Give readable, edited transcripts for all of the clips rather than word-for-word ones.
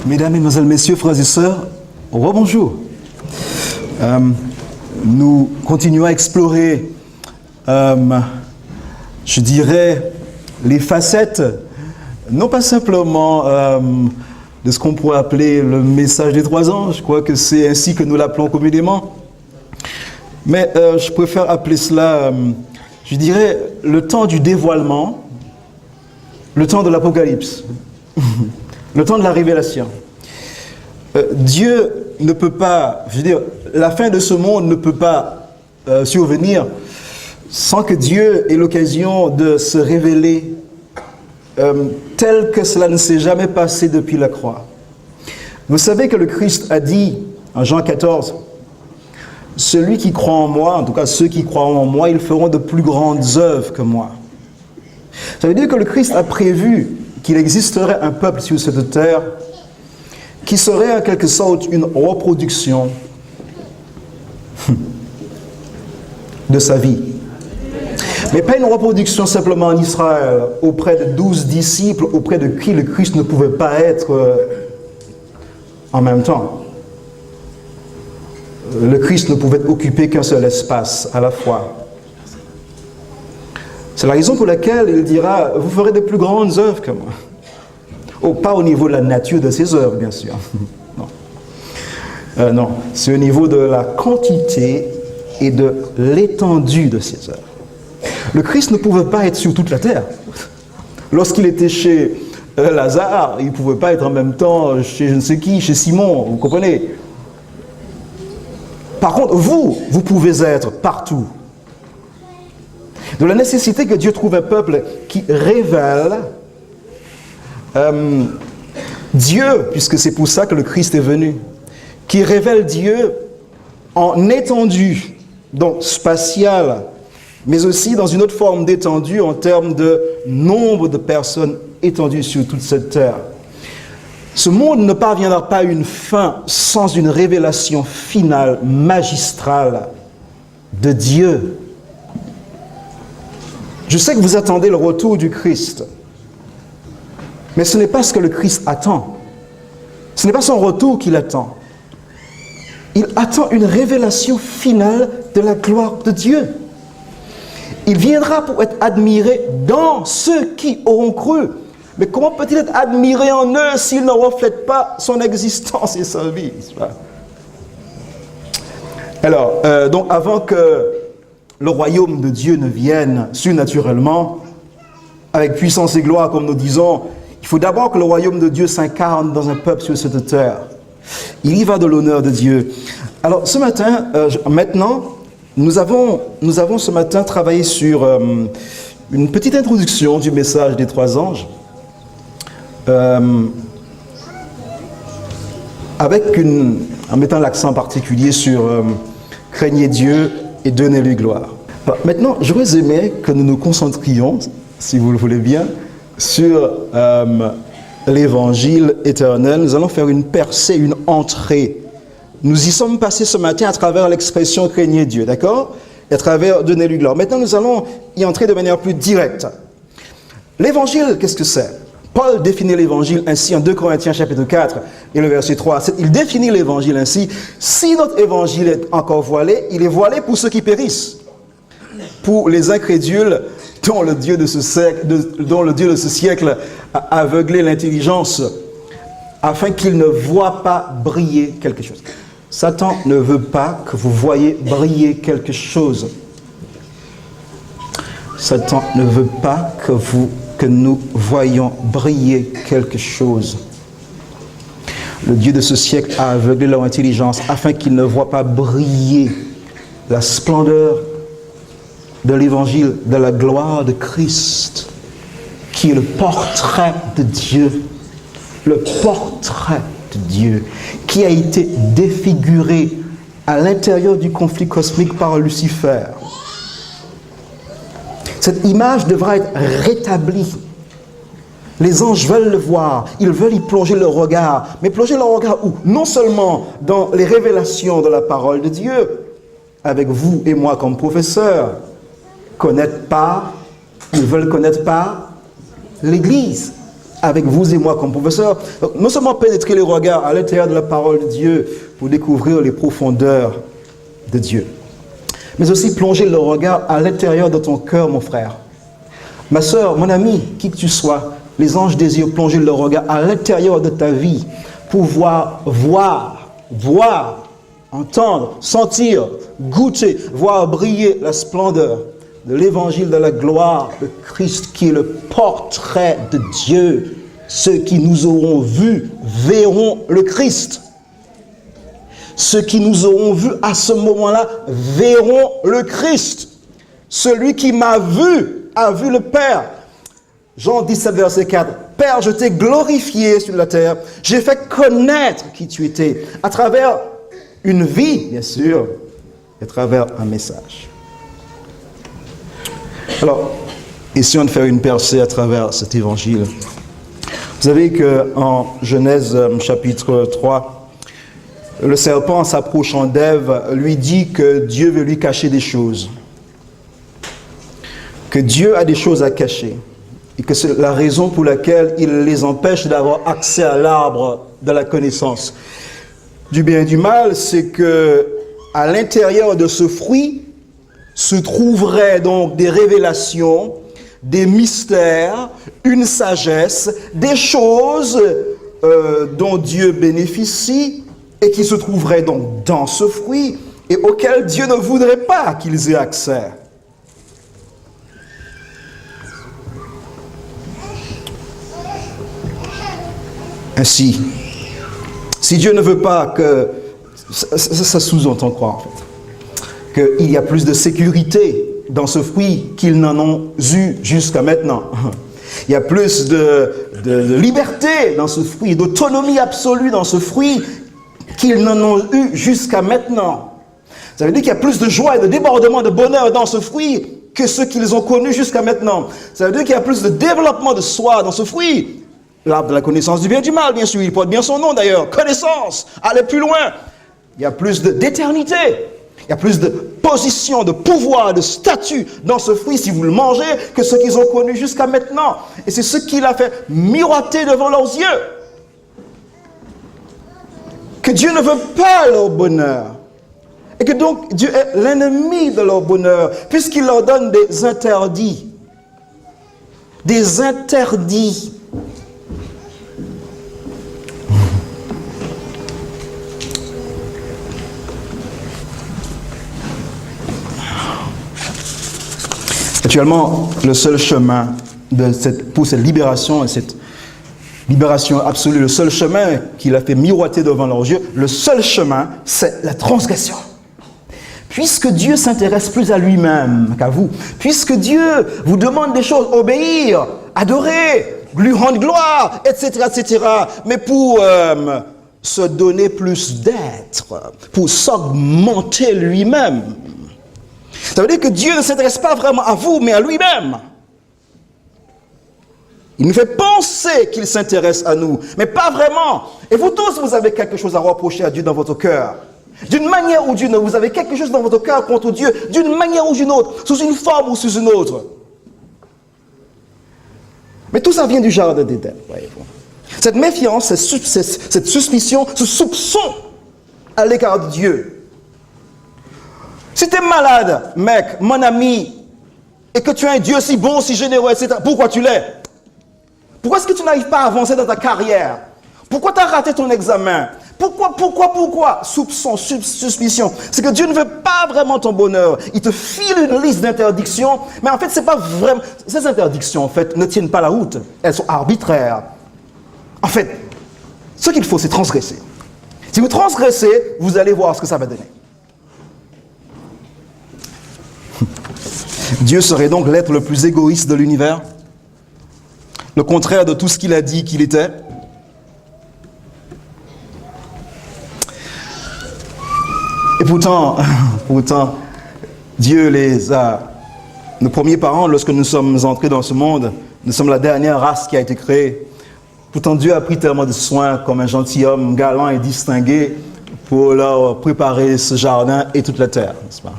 Mesdames, Mesdemoiselles, Messieurs, frères et sœurs, rebonjour. Nous continuons à explorer, je dirais, les facettes, non pas simplement de ce qu'on pourrait appeler le message des 3 ans, je crois que c'est ainsi que nous l'appelons communément, mais je préfère appeler cela, je dirais, le temps du dévoilement, le temps de l'Apocalypse. Le temps de la révélation. Dieu ne peut pas, je veux dire, la fin de ce monde ne peut pas survenir sans que Dieu ait l'occasion de se révéler tel que cela ne s'est jamais passé depuis la croix. Vous savez que le Christ a dit en Jean 14, « Celui qui croit en moi, en tout cas ceux qui croient en moi, ils feront de plus grandes œuvres que moi. » Ça veut dire que le Christ a prévu qu'il existerait un peuple sur cette terre qui serait en quelque sorte une reproduction de sa vie. Mais pas une reproduction simplement en Israël, auprès de 12 disciples, auprès de qui le Christ ne pouvait pas être en même temps. Le Christ ne pouvait occuper qu'un seul espace à la fois. C'est la raison pour laquelle il dira « Vous ferez de plus grandes œuvres que moi ». Oh, pas au niveau de la nature de ses œuvres, bien sûr. Non, non, c'est au niveau de la quantité et de l'étendue de ses œuvres. Le Christ ne pouvait pas être sur toute la terre. Lorsqu'il était chez Lazare, il ne pouvait pas être en même temps chez je ne sais qui, chez Simon, vous comprenez? Par contre, vous pouvez être partout. De la nécessité que Dieu trouve un peuple qui révèle Dieu, puisque c'est pour ça que le Christ est venu, qui révèle Dieu en étendue, donc spatiale, mais aussi dans une autre forme d'étendue en termes de nombre de personnes étendues sur toute cette terre. Ce monde ne parviendra pas à une fin sans une révélation finale, magistrale de Dieu. Je sais que vous attendez le retour du Christ, mais ce n'est pas ce que le Christ attend. Ce n'est pas son retour qu'il attend. Il attend une révélation finale de la gloire de Dieu. Il viendra pour être admiré dans ceux qui auront cru. Mais comment peut-il être admiré en eux s'il ne reflète pas son existence et sa vie? Alors, donc avant que le royaume de Dieu ne vienne surnaturellement, avec puissance et gloire, comme nous disons, il faut d'abord que le royaume de Dieu s'incarne dans un peuple sur cette terre. Il y va de l'honneur de Dieu. Alors, ce matin, maintenant, nous avons ce matin travaillé sur une petite introduction du message des 3 anges, en mettant l'accent particulier sur craignez Dieu et donnez-lui gloire. Alors, maintenant, j'aurais aimé que nous nous concentrions, si vous le voulez bien, sur l'évangile éternel. Nous allons faire une percée, une entrée. Nous y sommes passés ce matin à travers l'expression craignez Dieu, d'accord? Et à travers donnez-lui gloire. Maintenant, nous allons y entrer de manière plus directe. L'évangile, qu'est-ce que c'est? Paul définit l'évangile ainsi en 2 Corinthiens chapitre 4 et le verset 3. Il définit l'évangile ainsi. Si notre évangile est encore voilé, il est voilé pour ceux qui périssent. Pour les incrédules dont le Dieu de ce siècle a aveuglé l'intelligence afin qu'ils ne voient pas briller quelque chose. Satan ne veut pas que vous voyez briller quelque chose. Satan ne veut pas que nous voyions briller quelque chose. Le Dieu de ce siècle a aveuglé leur intelligence afin qu'ils ne voient pas briller la splendeur de l'évangile, de la gloire de Christ, qui est le portrait de Dieu, le portrait de Dieu, qui a été défiguré à l'intérieur du conflit cosmique par Lucifer. Cette image devra être rétablie. Les anges veulent le voir, ils veulent y plonger leur regard. Mais plonger leur regard où? Non seulement dans les révélations de la parole de Dieu, avec vous et moi comme professeurs, ils veulent connaître par l'Église. avec vous et moi comme professeurs, non seulement pénétrer les regards à l'intérieur de la parole de Dieu pour découvrir les profondeurs de Dieu, mais aussi plonger le regard à l'intérieur de ton cœur, mon frère. Ma sœur, mon ami, qui que tu sois, les anges désirent plonger le regard à l'intérieur de ta vie pour voir, entendre, sentir, goûter, voir briller la splendeur de l'évangile de la gloire de Christ qui est le portrait de Dieu. Ceux qui nous auront vus verront le Christ. Ceux qui nous auront vus à ce moment-là verront le Christ. Celui qui m'a vu a vu le Père. Jean 17, verset 4. Père, je t'ai glorifié sur la terre. J'ai fait connaître qui tu étais à travers une vie, bien sûr, et à travers un message. Alors, essayons de faire une percée à travers cet évangile. Vous savez qu'en Genèse chapitre 3, le serpent, en s'approchant d'Ève, lui dit que Dieu veut lui cacher des choses. Que Dieu a des choses à cacher. Et que c'est la raison pour laquelle il les empêche d'avoir accès à l'arbre de la connaissance du bien et du mal, c'est que à l'intérieur de ce fruit se trouveraient donc des révélations, des mystères, une sagesse, des choses dont Dieu bénéficie et qui se trouveraient donc dans ce fruit et auxquelles Dieu ne voudrait pas qu'ils aient accès. Ainsi, si Dieu ne veut pas que... Ça sous-entend quoi en fait? Qu'il y a plus de sécurité dans ce fruit qu'ils n'en ont eu jusqu'à maintenant. Il y a plus de liberté dans ce fruit, d'autonomie absolue dans ce fruit qu'ils n'en ont eu jusqu'à maintenant. Ça veut dire qu'il y a plus de joie et de débordement de bonheur dans ce fruit que ceux qu'ils ont connus jusqu'à maintenant. Ça veut dire qu'il y a plus de développement de soi dans ce fruit. L'arbre de la connaissance du bien et du mal, bien sûr, il porte bien son nom d'ailleurs. Connaissance, aller plus loin. Il y a plus d'éternité. Il y a plus de position, de pouvoir, de statut dans ce fruit si vous le mangez que ce qu'ils ont connu jusqu'à maintenant. Et c'est ce qui l'a fait miroiter devant leurs yeux. Que Dieu ne veut pas leur bonheur. Et que donc Dieu est l'ennemi de leur bonheur puisqu'il leur donne des interdits. Des interdits. Actuellement, le seul chemin pour cette libération, et cette libération absolue, le seul chemin qu'il a fait miroiter devant leurs yeux, le seul chemin, c'est la transgression. Puisque Dieu s'intéresse plus à lui-même qu'à vous, puisque Dieu vous demande des choses, obéir, adorer, lui rendre gloire, etc., etc., mais pour se donner plus d'être, pour s'augmenter lui-même. Ça veut dire que Dieu ne s'intéresse pas vraiment à vous, mais à lui-même. Il nous fait penser qu'il s'intéresse à nous, mais pas vraiment. Et vous tous, vous avez quelque chose à reprocher à Dieu dans votre cœur. D'une manière ou d'une autre, vous avez quelque chose dans votre cœur contre Dieu, d'une manière ou d'une autre, sous une forme ou sous une autre. Mais tout ça vient du jardin d'Éden, voyez-vous. Cette méfiance, cette suspicion, ce soupçon à l'égard de Dieu. Si tu es malade, mec, mon ami, et que tu as un Dieu si bon, si généreux, etc., pourquoi tu l'es? Pourquoi est-ce que tu n'arrives pas à avancer dans ta carrière? Pourquoi tu as raté ton examen? Pourquoi? Soupçon, suspicion. C'est que Dieu ne veut pas vraiment ton bonheur. Il te file une liste d'interdictions, mais en fait, c'est pas vraiment... Ces interdictions, en fait, ne tiennent pas la route. Elles sont arbitraires. En fait, ce qu'il faut, c'est transgresser. Si vous transgressez, vous allez voir ce que ça va donner. Dieu serait donc l'être le plus égoïste de l'univers, le contraire de tout ce qu'il a dit qu'il était. Et pourtant, Dieu les a... Nos premiers parents, lorsque nous sommes entrés dans ce monde, nous sommes la dernière race qui a été créée. Pourtant, Dieu a pris tellement de soins comme un gentilhomme galant et distingué pour leur préparer ce jardin et toute la terre, n'est-ce pas?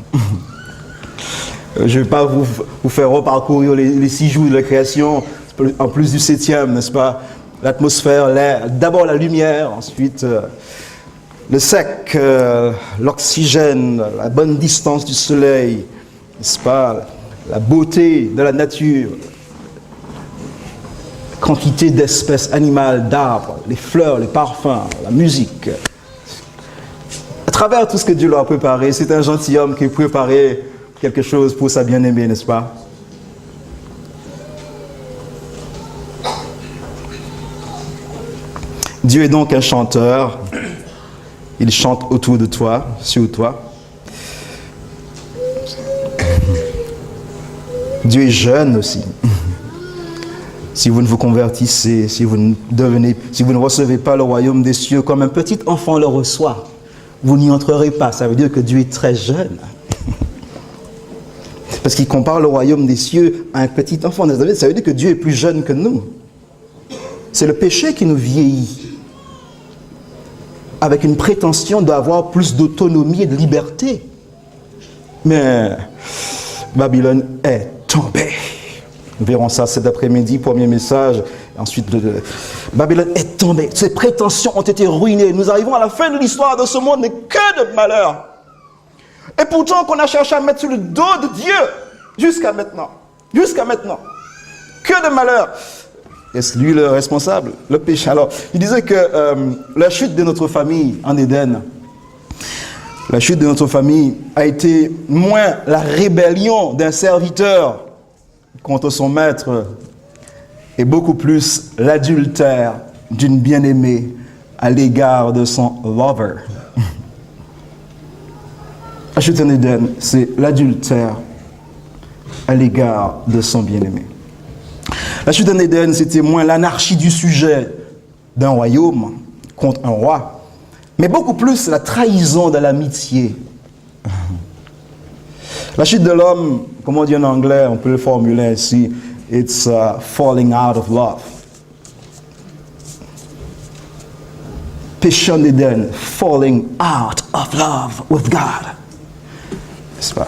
Je ne vais pas vous faire reparcourir les 6 jours de la création, en plus du 7e, n'est-ce pas? l'atmosphère, l'air, d'abord la lumière, ensuite le sec, l'oxygène, la bonne distance du soleil, n'est-ce pas, la beauté de la nature, la quantité d'espèces animales, d'arbres, les fleurs, les parfums, la musique. À travers tout ce que Dieu leur a préparé, c'est un gentilhomme qui a préparé quelque chose pour sa bien-aimée, n'est-ce pas? Dieu est donc un chanteur. Il chante autour de toi, sur toi. Dieu est jeune aussi. Si vous ne vous convertissez, si vous ne recevez pas le royaume des cieux comme un petit enfant le reçoit, vous n'y entrerez pas. Ça veut dire que Dieu est très jeune. Parce qu'il compare le royaume des cieux à un petit enfant. Ça veut dire que Dieu est plus jeune que nous. C'est le péché qui nous vieillit, avec une prétention d'avoir plus d'autonomie et de liberté. Mais Babylone est tombée. Nous verrons ça cet après-midi, premier message. Ensuite, Babylone est tombée. Ses prétentions ont été ruinées. Nous arrivons à la fin de l'histoire de ce monde, mais que de malheur. Et pourtant qu'on a cherché à mettre sur le dos de Dieu jusqu'à maintenant. Jusqu'à maintenant. Que de malheur. Est-ce lui le responsable? Le péché. Alors, il disait que la chute de notre famille en Éden, la chute de notre famille a été moins la rébellion d'un serviteur contre son maître et beaucoup plus l'adultère d'une bien-aimée à l'égard de son lover. La chute en Éden, c'est l'adultère à l'égard de son bien-aimé. La chute en Éden, c'était moins l'anarchie du sujet d'un royaume contre un roi, mais beaucoup plus la trahison de l'amitié. La chute de l'homme, comme on dit en anglais, on peut le formuler ainsi, it's falling out of love. Péché en Éden, falling out of love with God. N'est-ce pas?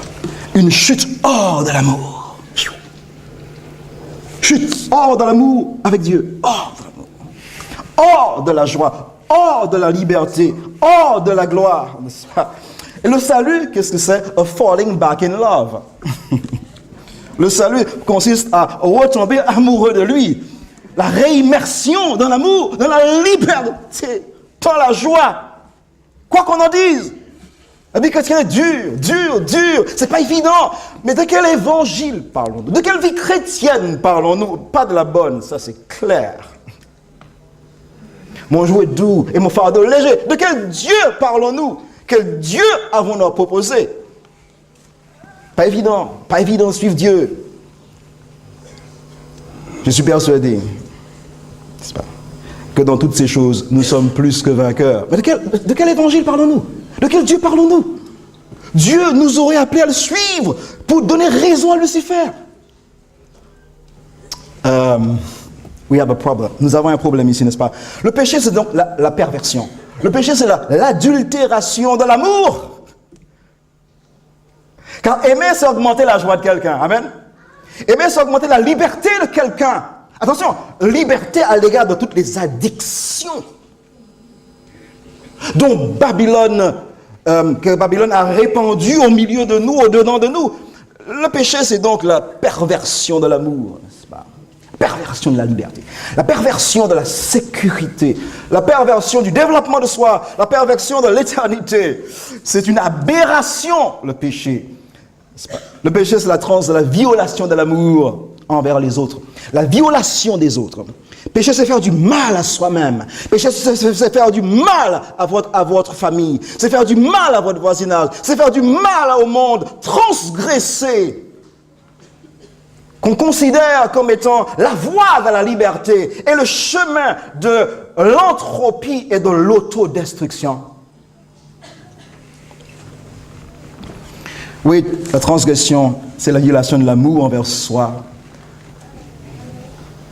Une chute hors de l'amour. Chute hors de l'amour avec Dieu, hors de l'amour, hors de la joie, hors de la liberté, hors de la gloire. Et le salut, qu'est-ce que c'est? A falling back in love. Le salut consiste à retomber amoureux de lui. La réimmersion dans l'amour, dans la liberté, dans la joie. Quoi qu'on en dise. La vie chrétienne est dure. C'est pas évident. Mais de quel évangile parlons-nous? De quelle vie chrétienne parlons-nous? Pas de la bonne, ça c'est clair. Mon joug est doux et mon fardeau léger. De quel Dieu parlons-nous? Quel Dieu avons-nous à proposer? Pas évident de suivre Dieu. Je suis persuadé, n'est-ce pas, que dans toutes ces choses, nous sommes plus que vainqueurs. Mais de quel évangile parlons-nous? De quel Dieu parlons-nous? Dieu nous aurait appelés à le suivre pour donner raison à Lucifer. We have a problem. Nous avons un problème ici, n'est-ce pas? Le péché, c'est donc la perversion. Le péché, c'est l'adultération de l'amour. Car aimer, c'est augmenter la joie de quelqu'un. Amen. Aimer, c'est augmenter la liberté de quelqu'un. Attention, liberté à l'égard de toutes les addictions dont que Babylone a répandu au milieu de nous, au-dedans de nous. Le péché, c'est donc la perversion de l'amour, n'est-ce pas? La perversion de la liberté, la perversion de la sécurité, la perversion du développement de soi, la perversion de l'éternité. C'est une aberration, le péché. Le péché, c'est la transe de la violation de l'amour envers les autres, la violation des autres. Péché, c'est faire du mal à soi-même. Péché, c'est faire du mal à votre famille. C'est faire du mal à votre voisinage. C'est faire du mal au monde. Transgresser, qu'on considère comme étant la voie vers la liberté et le chemin de l'entropie et de l'autodestruction. Oui, la transgression, c'est la violation de l'amour envers soi,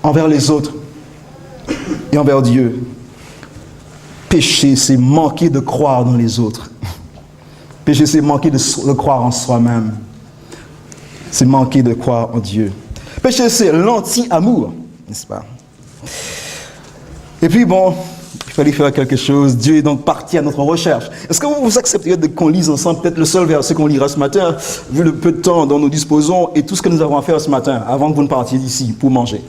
envers les autres et envers Dieu. Péché, c'est manquer de croire dans les autres. Péché, c'est manquer de croire en soi-même. C'est manquer de croire en Dieu. Péché, c'est l'anti-amour, n'est-ce pas? Et puis bon, il fallait faire quelque chose. Dieu est donc parti à notre recherche. Est-ce que vous accepteriez qu'on lise ensemble peut-être le seul verset qu'on lira ce matin, vu le peu de temps dont nous disposons et tout ce que nous avons à faire ce matin, avant que vous ne partiez d'ici pour manger.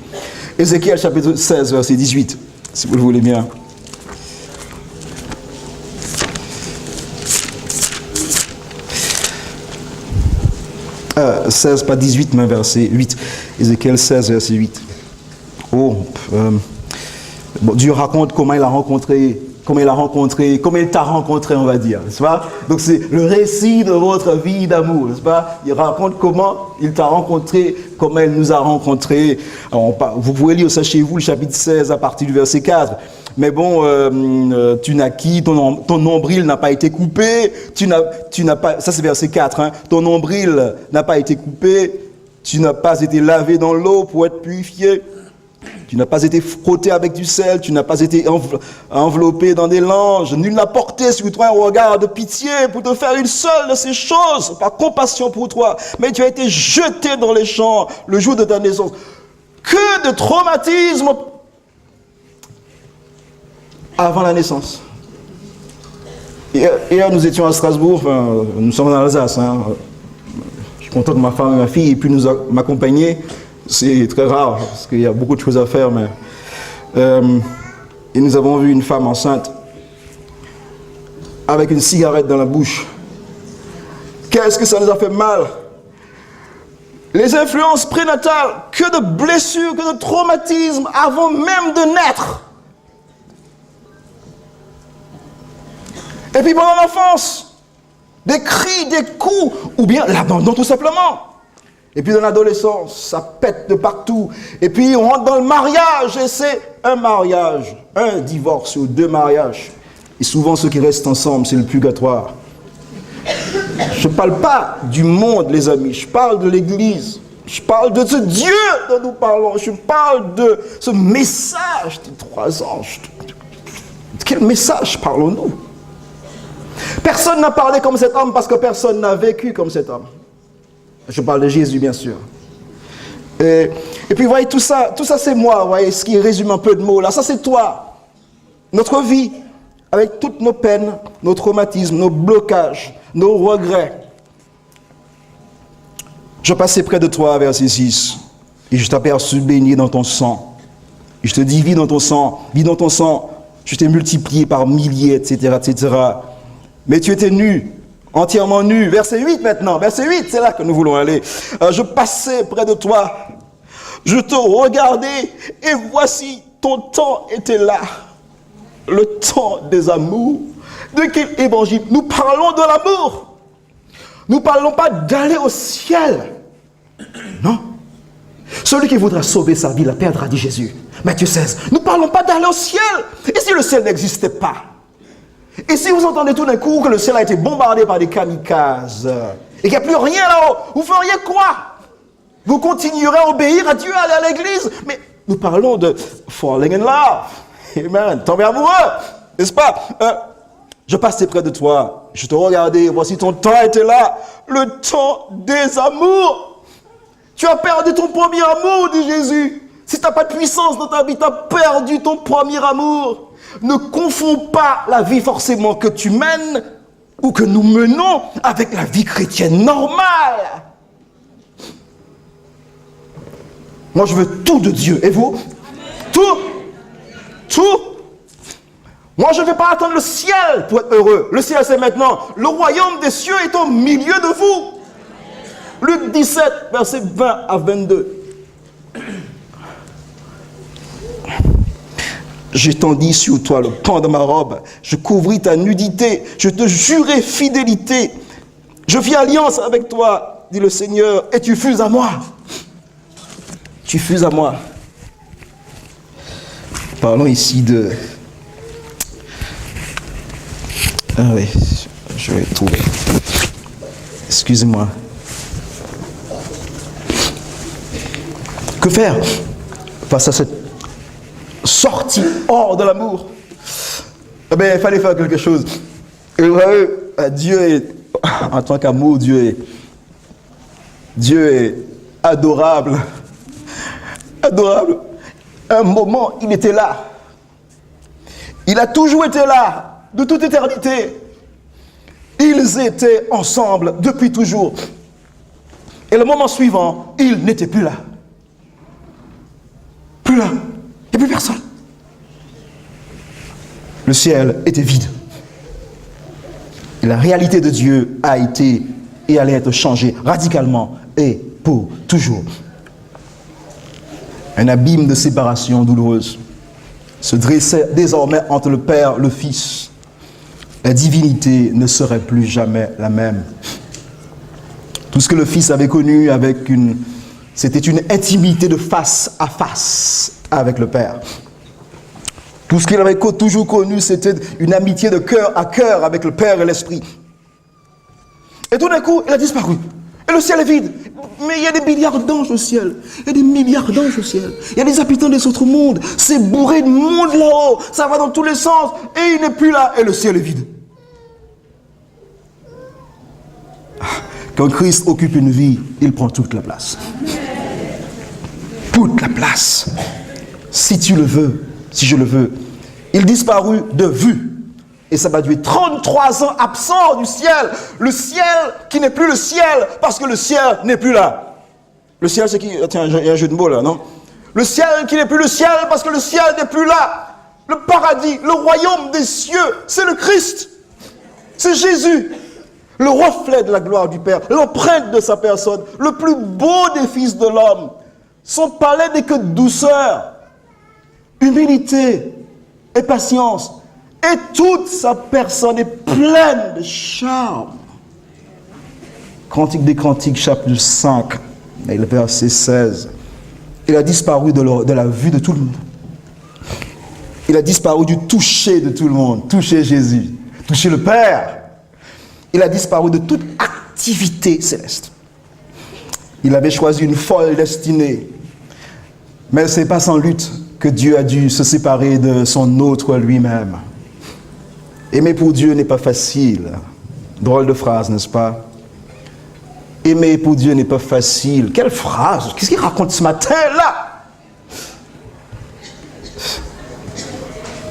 Ézéchiel chapitre 16, verset 18, si vous le voulez bien. 16, pas 18, mais verset 8. Ézéchiel 16, verset 8. Bon, Dieu raconte comment il t'a rencontré, on va dire, n'est-ce pas? Donc c'est le récit de votre vie d'amour, n'est-ce pas? Il raconte comment il t'a rencontré, comment il nous a rencontrés. Alors, vous pouvez lire ça chez vous, le chapitre 16, à partir du verset 4. Mais bon, tu naquis, ton nombril n'a pas été coupé, tu n'as pas, ça c'est verset 4, hein, ton nombril n'a pas été coupé, tu n'as pas été lavé dans l'eau pour être purifié, tu n'as pas été frotté avec du sel, tu n'as pas été enveloppé dans des langes, nul n'a porté sur toi un regard de pitié pour te faire une seule de ces choses, par compassion pour toi, mais tu as été jeté dans les champs le jour de ta naissance. Que de traumatisme avant la naissance. Hier, nous étions à Strasbourg, enfin, nous sommes en Alsace. Hein. Je suis content que ma femme et ma fille aient pu m'accompagner. C'est très rare, parce qu'il y a beaucoup de choses à faire. Mais, et nous avons vu une femme enceinte avec une cigarette dans la bouche. Qu'est-ce que ça nous a fait mal? Les influences prénatales, que de blessures, que de traumatismes avant même de naître. Et puis pendant l'enfance, des cris, des coups, ou bien l'abandon tout simplement. Et puis dans l'adolescence, ça pète de partout. Et puis on rentre dans le mariage, et c'est un mariage, un divorce ou deux mariages. Et souvent ceux qui restent ensemble, c'est le purgatoire. Je ne parle pas du monde, les amis, je parle de l'Église. Je parle de ce Dieu dont nous parlons. Je parle de ce message des 3 anges. De quel message parlons-nous? Personne n'a parlé comme cet homme parce que personne n'a vécu comme cet homme. Je parle de Jésus, bien sûr. Et puis, vous voyez, tout ça c'est moi, vous voyez, ce qui résume un peu de mots là. Ça, c'est toi. Notre vie, avec toutes nos peines, nos traumatismes, nos blocages, nos regrets. Je passais près de toi, verset 6, et je t'aperçus baigné dans ton sang. Et je te dis, vis dans ton sang, je t'ai multiplié par milliers, etc., etc. Mais tu étais nu, entièrement nu. Verset 8 maintenant, verset 8, c'est là que nous voulons aller. Je passais près de toi, je te regardais, et voici, ton temps était là. Le temps des amours. De quel évangile? Nous parlons de l'amour. Nous ne parlons pas d'aller au ciel. Non. Celui qui voudra sauver sa vie la perdra, dit Jésus. Matthieu 16. Nous ne parlons pas d'aller au ciel. Et si le ciel n'existait pas? Et si vous entendez tout d'un coup que le ciel a été bombardé par des kamikazes et qu'il n'y a plus rien là-haut, vous feriez quoi? Vous continuerez à obéir à Dieu, à aller à l'église? Mais nous parlons de falling in love. Amen. Tomber amoureux, n'est-ce pas? Je passais près de toi, je te regardais, voici ton temps était là, le temps des amours. Tu as perdu ton premier amour, dit Jésus. Si tu n'as pas de puissance dans ta vie, tu as perdu ton premier amour. Ne confonds pas la vie forcément que tu mènes ou que nous menons avec la vie chrétienne normale. Moi, je veux tout de Dieu. Et vous? Tout. Tout. Moi, je ne vais pas attendre le ciel pour être heureux. Le ciel, c'est maintenant. Le royaume des cieux est au milieu de vous. Luc 17, versets 20 à 22. J'étendis sur toi le pan de ma robe. Je couvris ta nudité. Je te jurai fidélité. Je fis alliance avec toi, dit le Seigneur, et tu fus à moi. Tu fus à moi. Parlons ici de... Ah oui, je vais trouver. Excusez-moi. Que faire face à cette sortie hors de l'amour? Eh bien, il fallait faire quelque chose. Et Dieu est, en tant qu'amour, Dieu est adorable. Adorable. Un moment, il était là. Il a toujours été là, de toute éternité. Ils étaient ensemble depuis toujours. Et le moment suivant, il n'était plus là. Plus là. Il n'y a plus personne. Le ciel était vide. Et la réalité de Dieu a été et allait être changée radicalement et pour toujours. Un abîme de séparation douloureuse se dressait désormais entre le Père et le Fils. La divinité ne serait plus jamais la même. Tout ce que le Fils avait connu c'était une intimité de face à face avec le Père. Tout ce qu'il avait toujours connu, c'était une amitié de cœur à cœur avec le Père et l'Esprit. Et tout d'un coup, il a disparu. Et le ciel est vide. Mais il y a des milliards d'anges au ciel. Il y a des milliards d'anges au ciel. Il y a des habitants des autres mondes. C'est bourré de monde là-haut. Ça va dans tous les sens. Et il n'est plus là. Et le ciel est vide. Quand Christ occupe une vie, il prend toute la place. Toute la place. Si tu le veux, si je le veux. Il disparut de vue. Et ça va durer 33 ans absent du ciel. Le ciel qui n'est plus le ciel parce que le ciel n'est plus là. Le ciel, c'est qui? Tiens, il y a un jeu de mots là, non? Le ciel qui n'est plus le ciel parce que le ciel n'est plus là. Le paradis, le royaume des cieux, c'est le Christ. C'est Jésus. Le reflet de la gloire du Père, l'empreinte de sa personne, le plus beau des fils de l'homme. Son palais n'est que douceur, humilité et patience. Et toute sa personne est pleine de charme. Cantique des Cantiques, chapitre 5, et le verset 16. Il a disparu de la vue de tout le monde. Il a disparu du toucher de tout le monde. Toucher Jésus, toucher le Père. Il a disparu de toute activité céleste. Il avait choisi une folle destinée. Mais ce n'est pas sans lutte que Dieu a dû se séparer de son autre lui-même. Aimer pour Dieu n'est pas facile. Drôle de phrase, n'est-ce pas? Aimer pour Dieu n'est pas facile. Quelle phrase? Qu'est-ce qu'il raconte ce matin-là?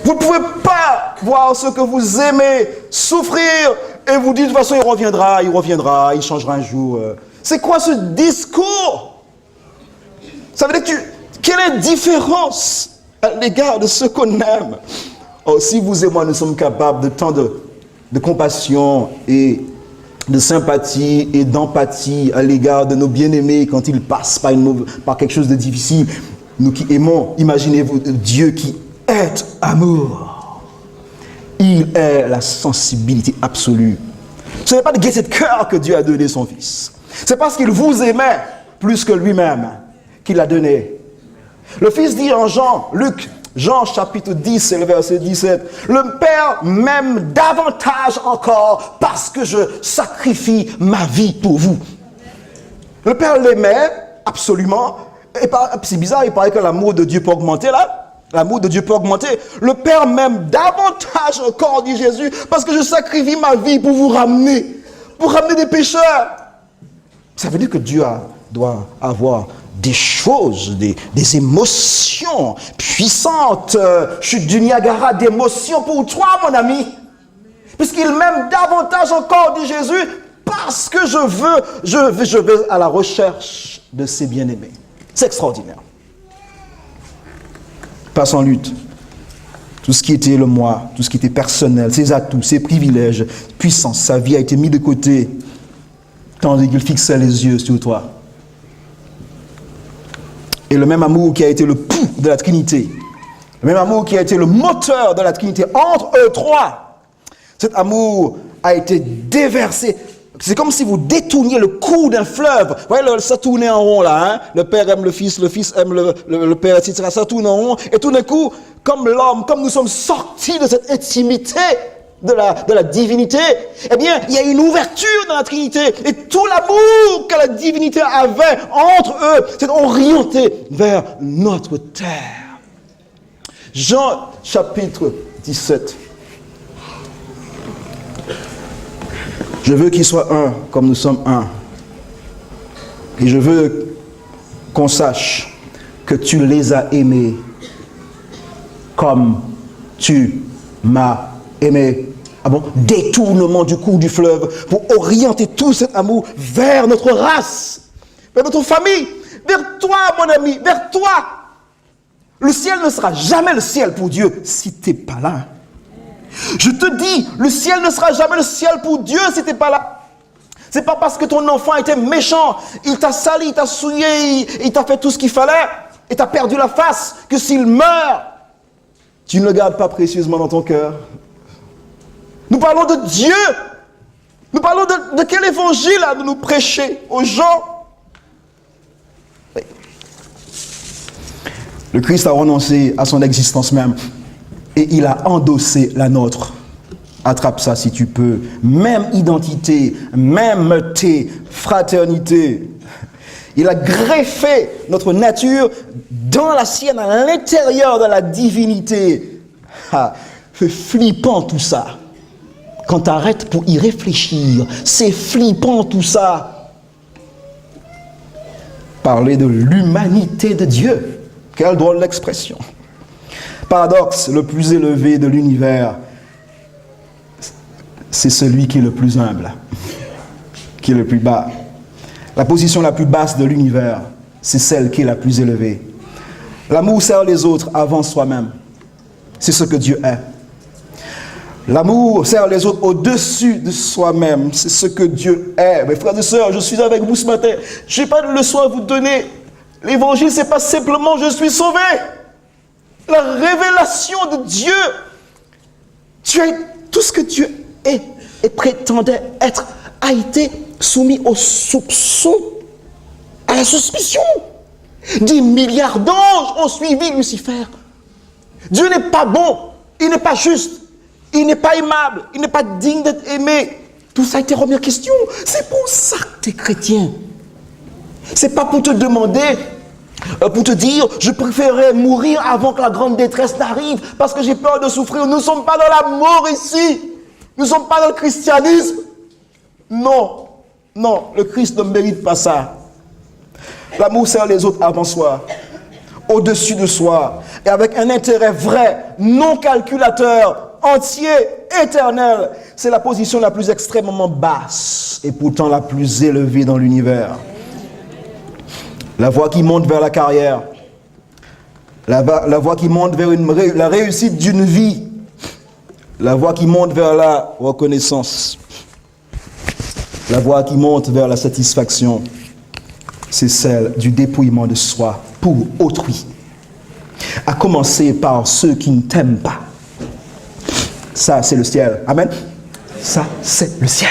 Vous ne pouvez pas voir ce que vous aimez souffrir et vous dites de toute façon il reviendra, il changera un jour. C'est quoi ce discours? Ça veut dire que quelle est la différence à l'égard de ce qu'on aime? Oh, si vous et moi nous sommes capables de tant de compassion et de sympathie et d'empathie à l'égard de nos bien-aimés quand ils passent par quelque chose de difficile, nous qui aimons, imaginez-vous Dieu qui est amour. Il est la sensibilité absolue. Ce n'est pas de gaieté de cœur que Dieu a donné son Fils. C'est parce qu'il vous aimait plus que lui-même qu'il l'a donné. Le Fils dit en Jean chapitre 10 et le verset 17, le Père m'aime davantage encore parce que je sacrifie ma vie pour vous. Le Père l'aimait absolument. Et c'est bizarre, il paraît que l'amour de Dieu peut augmenter là. L'amour de Dieu peut augmenter. Le Père m'aime davantage encore, dit Jésus, parce que je sacrifie ma vie pour vous ramener. Pour ramener des pécheurs. Ça veut dire que Dieu doit avoir des choses, des émotions puissantes, chute du Niagara d'émotions pour toi, mon ami. Puisqu'il m'aime davantage encore, dit Jésus, parce que je vais à la recherche de ses bien-aimés. C'est extraordinaire. Pas sans lutte. Tout ce qui était le moi, tout ce qui était personnel, ses atouts, ses privilèges, puissance, sa vie a été mis de côté, tandis qu'il fixait les yeux sur toi. Et le même amour qui a été le pouls de la Trinité, le même amour qui a été le moteur de la Trinité, entre eux trois, cet amour a été déversé. C'est comme si vous détourniez le cours d'un fleuve. Vous voyez, ça tournait en rond là. Hein? Le Père aime le Fils aime le Père, etc. Ça tourne en rond. Et tout d'un coup, comme l'homme, comme nous sommes sortis de cette intimité de la divinité, eh bien, il y a une ouverture dans la Trinité. Et tout l'amour que la divinité avait entre eux s'est orienté vers notre terre. Jean chapitre 17. Je veux qu'ils soient un comme nous sommes un. Et je veux qu'on sache que tu les as aimés comme tu m'a aimé. Ah bon? Détournement du cours du fleuve pour orienter tout cet amour vers notre race, vers notre famille, vers toi, mon ami, vers toi. Le ciel ne sera jamais le ciel pour Dieu si tu n'es pas là. Je te dis, le ciel ne sera jamais le ciel pour Dieu si tu n'es pas là. C'est pas parce que ton enfant était méchant, il t'a sali, il t'a souillé, il t'a fait tout ce qu'il fallait, et tu as perdu la face, que s'il meurt, tu ne le gardes pas précieusement dans ton cœur. Nous parlons de Dieu. Nous parlons de quel évangile à nous prêcher aux gens. Oui. Le Christ a renoncé à son existence même et il a endossé la nôtre. Attrape ça si tu peux. Même identité, même fraternité. Il a greffé notre nature dans la sienne, à l'intérieur de la divinité. Ah, c'est flippant tout ça. Quand tu arrêtes pour y réfléchir, c'est flippant tout ça. Parler de l'humanité de Dieu. Quelle drôle d'expression. Paradoxe, le plus élevé de l'univers, c'est celui qui est le plus humble, qui est le plus bas. La position la plus basse de l'univers, c'est celle qui est la plus élevée. L'amour sert les autres avant soi-même. C'est ce que Dieu est. L'amour sert les autres au-dessus de soi-même. C'est ce que Dieu est. Mes frères et sœurs, je suis avec vous ce matin. Je n'ai pas de leçon à vous donner. L'évangile, ce n'est pas simplement je suis sauvé. La révélation de Dieu. Tu es tout ce que Dieu est et prétendait être, a été soumis au soupçon, à la suspicion. 10 milliards d'anges ont suivi Lucifer. Dieu n'est pas bon, il n'est pas juste. Il n'est pas aimable, il n'est pas digne d'être aimé. Tout ça a été remis en question. C'est pour ça que tu es chrétien. C'est pas pour te demander, pour te dire, je préférerais mourir avant que la grande détresse n'arrive parce que j'ai peur de souffrir. Nous ne sommes pas dans la mort ici. Nous ne sommes pas dans le christianisme. Non, non, le Christ ne mérite pas ça. L'amour sert les autres avant soi, au-dessus de soi, et avec un intérêt vrai, non calculateur, entier, éternel. C'est la position la plus extrêmement basse et pourtant la plus élevée dans l'univers. La voie qui monte vers la carrière, la voie qui monte vers la réussite d'une vie, la voie qui monte vers la reconnaissance, la voie qui monte vers la satisfaction, c'est celle du dépouillement de soi pour autrui. À commencer par ceux qui ne t'aiment pas. Ça, c'est le ciel. Amen. Ça, c'est le ciel.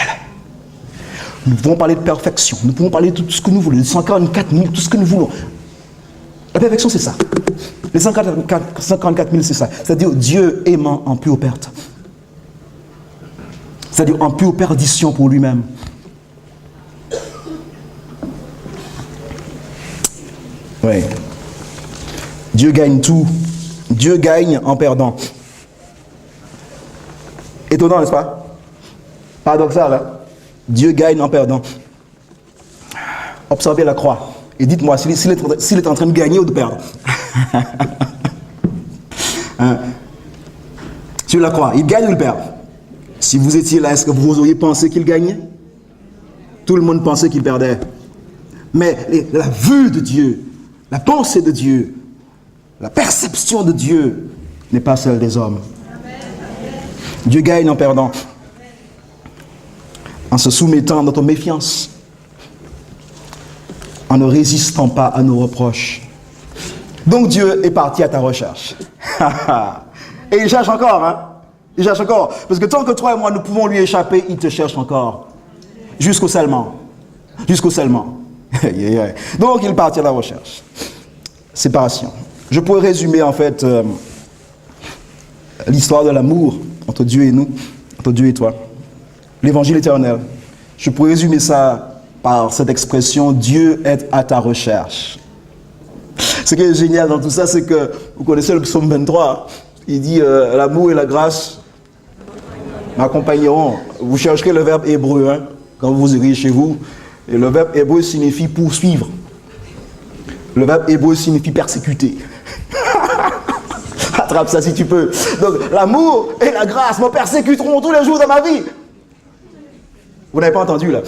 Nous pouvons parler de perfection. Nous pouvons parler de tout ce que nous voulons. Les 144 000, tout ce que nous voulons. La perfection, c'est ça. Les 144 000, c'est ça. C'est-à-dire Dieu aimant en pure perte. C'est-à-dire en pure perdition pour lui-même. Oui. Dieu gagne tout. Dieu gagne en perdant. Étonnant, n'est-ce pas? Paradoxal, hein? Dieu gagne en perdant. Observez la croix. Et dites-moi s'il est en train de gagner ou de perdre. Hein? Sur la croix, il gagne ou il perd? Si vous étiez là, est-ce que vous auriez pensé qu'il gagnait? Tout le monde pensait qu'il perdait. Mais la vue de Dieu, la pensée de Dieu, la perception de Dieu n'est pas celle des hommes. Dieu gagne en perdant, en se soumettant à notre méfiance, en ne résistant pas à nos reproches. Donc Dieu est parti à ta recherche. Et il cherche encore, hein? Il cherche encore. Parce que tant que toi et moi nous pouvons lui échapper, il te cherche encore. Jusqu'au scellement. Jusqu'au scellement. Donc il est parti à la recherche. Séparation. Je pourrais résumer en fait l'histoire de l'amour entre Dieu et nous, entre Dieu et toi. L'évangile éternel. Je pourrais résumer ça par cette expression, Dieu est à ta recherche. Ce qui est génial dans tout ça, c'est que, vous connaissez le psaume 23, il dit, l'amour et la grâce m'accompagneront. Vous chercherez le verbe hébreu, hein, quand vous irez chez vous, et le verbe hébreu signifie poursuivre. Le verbe hébreu signifie persécuter. Attrape ça si tu peux. Donc, l'amour et la grâce me persécuteront tous les jours de ma vie. Vous n'avez pas entendu, là?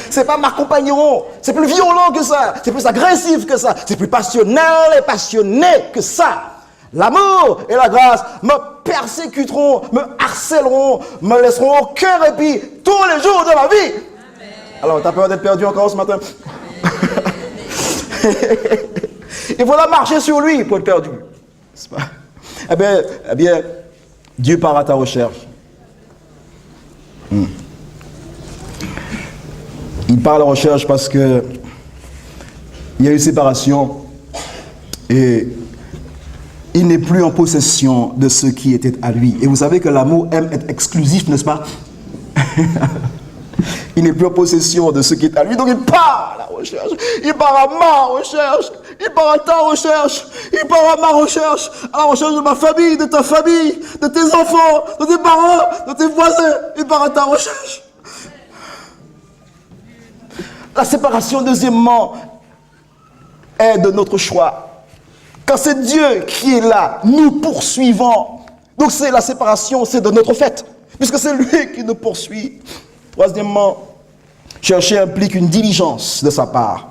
C'est pas m'accompagneront. C'est plus violent que ça. C'est plus agressif que ça. C'est plus passionnel et passionné que ça. L'amour et la grâce me persécuteront, me harcèleront, me laisseront aucun répit tous les jours de ma vie. Amen. Alors, t'as peur d'être perdu encore ce matin? Il faudra marcher sur lui pour être perdu. C'est pas... Eh bien, Dieu part à ta recherche. Il part à la recherche parce que il y a eu séparation et il n'est plus en possession de ce qui était à lui. Et vous savez que l'amour aime être exclusif, n'est-ce pas? Il n'est plus en possession de ce qui est à lui, donc il part à la recherche. Il part à ma recherche. Il part à ta recherche. Il part à ma recherche. À la recherche de ma famille, de ta famille, de tes enfants, de tes parents, de tes voisins. Il part à ta recherche. La séparation, deuxièmement, est de notre choix. Quand c'est Dieu qui est là, nous poursuivons. Donc c'est la séparation, c'est de notre fait, puisque c'est lui qui nous poursuit. Troisièmement, chercher implique une diligence de sa part,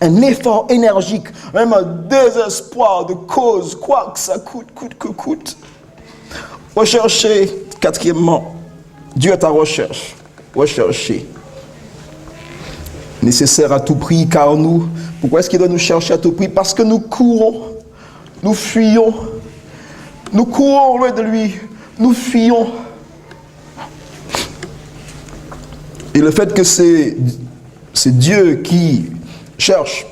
un effort énergique, même un désespoir de cause, quoi que ça coûte que coûte. Rechercher, quatrièmement, Dieu est à recherche. Rechercher. Nécessaire à tout prix, car nous, pourquoi est-ce qu'il doit nous chercher à tout prix? Parce que nous courons, nous fuyons, nous courons loin de lui, nous fuyons. Et le fait que c'est Dieu qui cherche,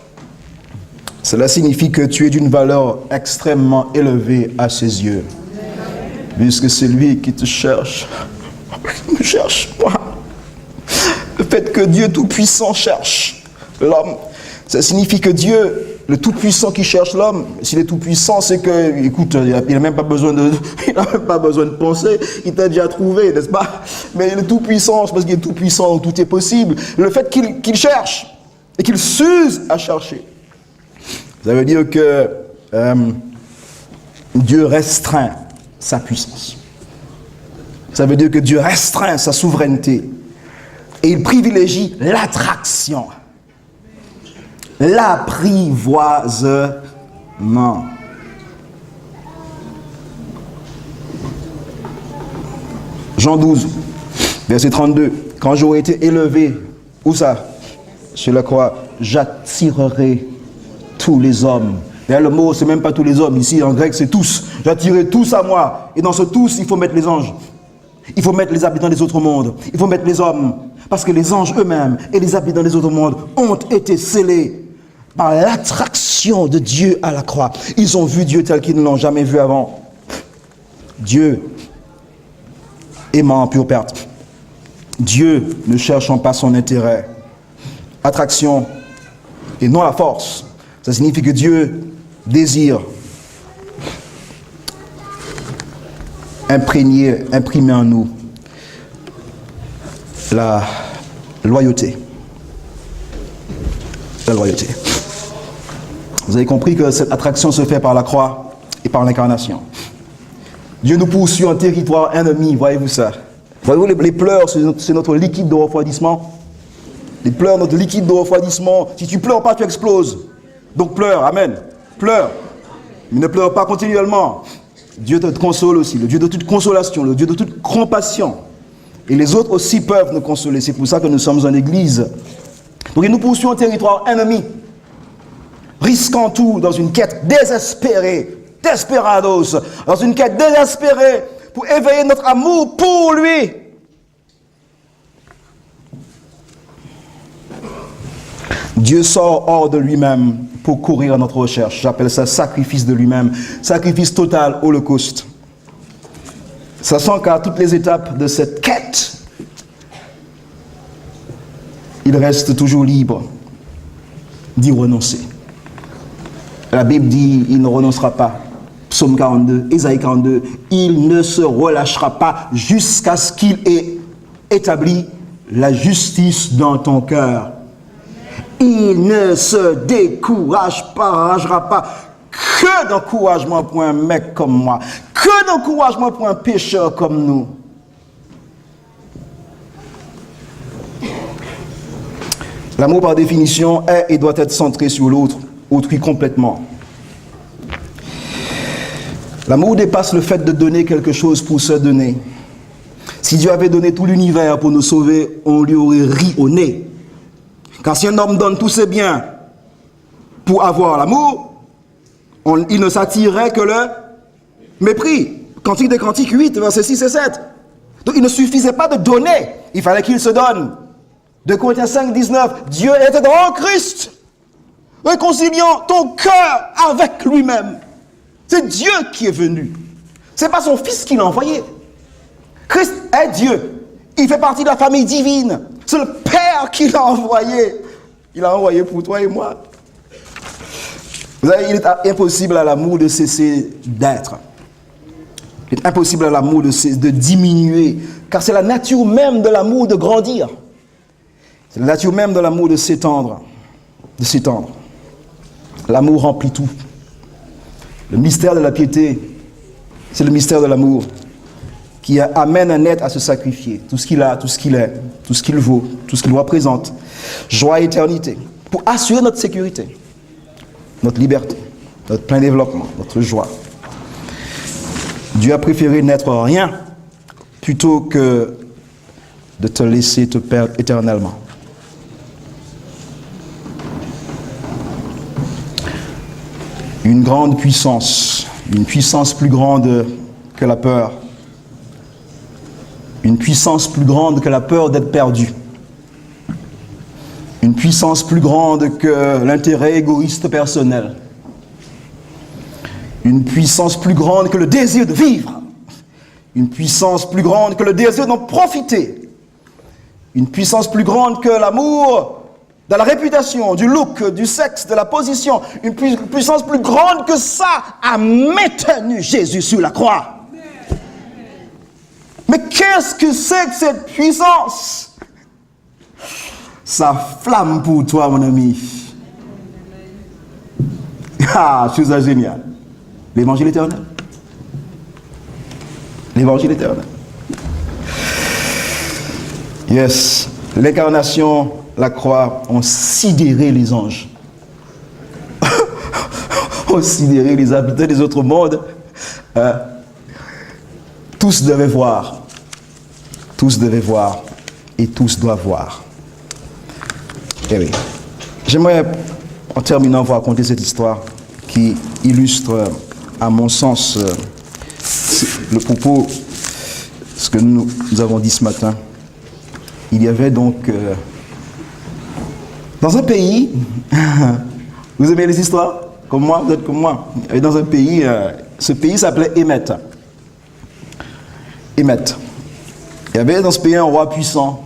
cela signifie que tu es d'une valeur extrêmement élevée à ses yeux. Puisque c'est lui qui te cherche. Il me cherche, moi. Le fait que Dieu Tout-Puissant cherche l'homme, ça signifie que Dieu, le Tout-Puissant qui cherche l'homme, s'il est Tout-Puissant, c'est que, écoute, il n'a même pas besoin de penser, il t'a déjà trouvé, n'est-ce pas? Mais le Tout-Puissant, c'est parce qu'il est Tout-Puissant, donc tout est possible. Le fait qu'il cherche et qu'il s'use à chercher, ça veut dire que Dieu restreint sa puissance. Ça veut dire que Dieu restreint sa souveraineté. Et il privilégie l'attraction, l'apprivoisement. Jean 12, verset 32. Quand j'aurai été élevé, où ça? Sur la croix, j'attirerai tous les hommes. Et le mot, c'est même pas tous les hommes. Ici, en grec, c'est tous. J'attirerai tous à moi. Et dans ce tous, il faut mettre les anges. Il faut mettre les habitants des autres mondes. Il faut mettre les hommes. Parce que les anges eux-mêmes et les habitants des autres mondes ont été scellés par l'attraction de Dieu à la croix. Ils ont vu Dieu tel qu'ils ne l'ont jamais vu avant. Dieu aimant en pure perte. Dieu ne cherchant pas son intérêt. Attraction et non la force. Ça signifie que Dieu désire imprimer en nous la loyauté. La loyauté. Vous avez compris que cette attraction se fait par la croix et par l'incarnation. Dieu nous poursuit en territoire ennemi, voyez-vous ça? Voyez-vous les pleurs, c'est notre liquide de refroidissement. Les pleurs, notre liquide de refroidissement. Si tu pleures pas, tu exploses. Donc pleure, amen. Pleure. Mais ne pleure pas continuellement. Dieu te console aussi, le Dieu de toute consolation, le Dieu de toute compassion. Et les autres aussi peuvent nous consoler. C'est pour ça que nous sommes en église. Donc il nous poursuit en territoire ennemi, risquant tout dans une quête désespérée, desperados, dans une quête désespérée pour éveiller notre amour pour lui. Dieu sort hors de lui-même pour courir à notre recherche. J'appelle ça sacrifice de lui-même, sacrifice total, holocauste. Sachant qu'à toutes les étapes de cette quête, il reste toujours libre d'y renoncer. La Bible dit, il ne renoncera pas. Psaume 42, Ésaïe 42, il ne se relâchera pas jusqu'à ce qu'il ait établi la justice dans ton cœur. Il ne se découragera pas Que d'encouragement pour un mec comme moi. Que d'encouragement pour un pécheur comme nous. L'amour, par définition, est et doit être centré sur l'autre, autrui complètement. L'amour dépasse le fait de donner quelque chose pour se donner. Si Dieu avait donné tout l'univers pour nous sauver, on lui aurait ri au nez. Quand si un homme donne tous ses biens pour avoir l'amour, il ne s'attirerait que le mépris. Cantique des Cantiques 8, versets 6 et 7. Donc il ne suffisait pas de donner, il fallait qu'il se donne. 2 Corinthiens 5, 19, Dieu était dans Christ, réconciliant ton cœur avec lui-même. C'est Dieu qui est venu. Ce n'est pas son Fils qui l'a envoyé. Christ est Dieu. Il fait partie de la famille divine. C'est le Père qui l'a envoyé. Il l'a envoyé pour toi et moi. Vous savez, il est impossible à l'amour de cesser d'être. Il est impossible à l'amour de diminuer. Car c'est la nature même de l'amour de grandir. C'est la nature même de l'amour de s'étendre. L'amour remplit tout. Le mystère de la piété, c'est le mystère de l'amour qui amène un être à se sacrifier. Tout ce qu'il a, tout ce qu'il est, tout ce qu'il vaut, tout ce qu'il représente. Joie et éternité. Pour assurer notre sécurité, notre liberté, notre plein développement, notre joie. Dieu a préféré n'être rien plutôt que de te laisser te perdre éternellement. Une grande puissance, une puissance plus grande que la peur. Une puissance plus grande que la peur d'être perdu. Une puissance plus grande que l'intérêt égoïste personnel. Une puissance plus grande que le désir de vivre. Une puissance plus grande que le désir d'en profiter. Une puissance plus grande que l'amour de la réputation, du look, du sexe, de la position. Une puissance plus grande que ça a maintenu Jésus sur la croix. Mais qu'est-ce que c'est que cette puissance? Ça flamme pour toi, mon ami. Ah, chose géniale. L'évangile éternel. L'évangile éternel. Yes. L'incarnation, la croix, ont sidéré les anges. Ont sidéré les habitants des autres mondes. Tous devaient voir. Tous devaient voir. Et tous doivent voir. Eh oui. J'aimerais, en terminant, vous raconter cette histoire qui illustre, à mon sens, le propos, ce que nous avons dit ce matin. Il y avait donc, dans un pays, vous aimez les histoires? Comme moi, vous êtes comme moi. Il y avait dans un pays, ce pays s'appelait Émet. Émet. Il y avait dans ce pays un roi puissant,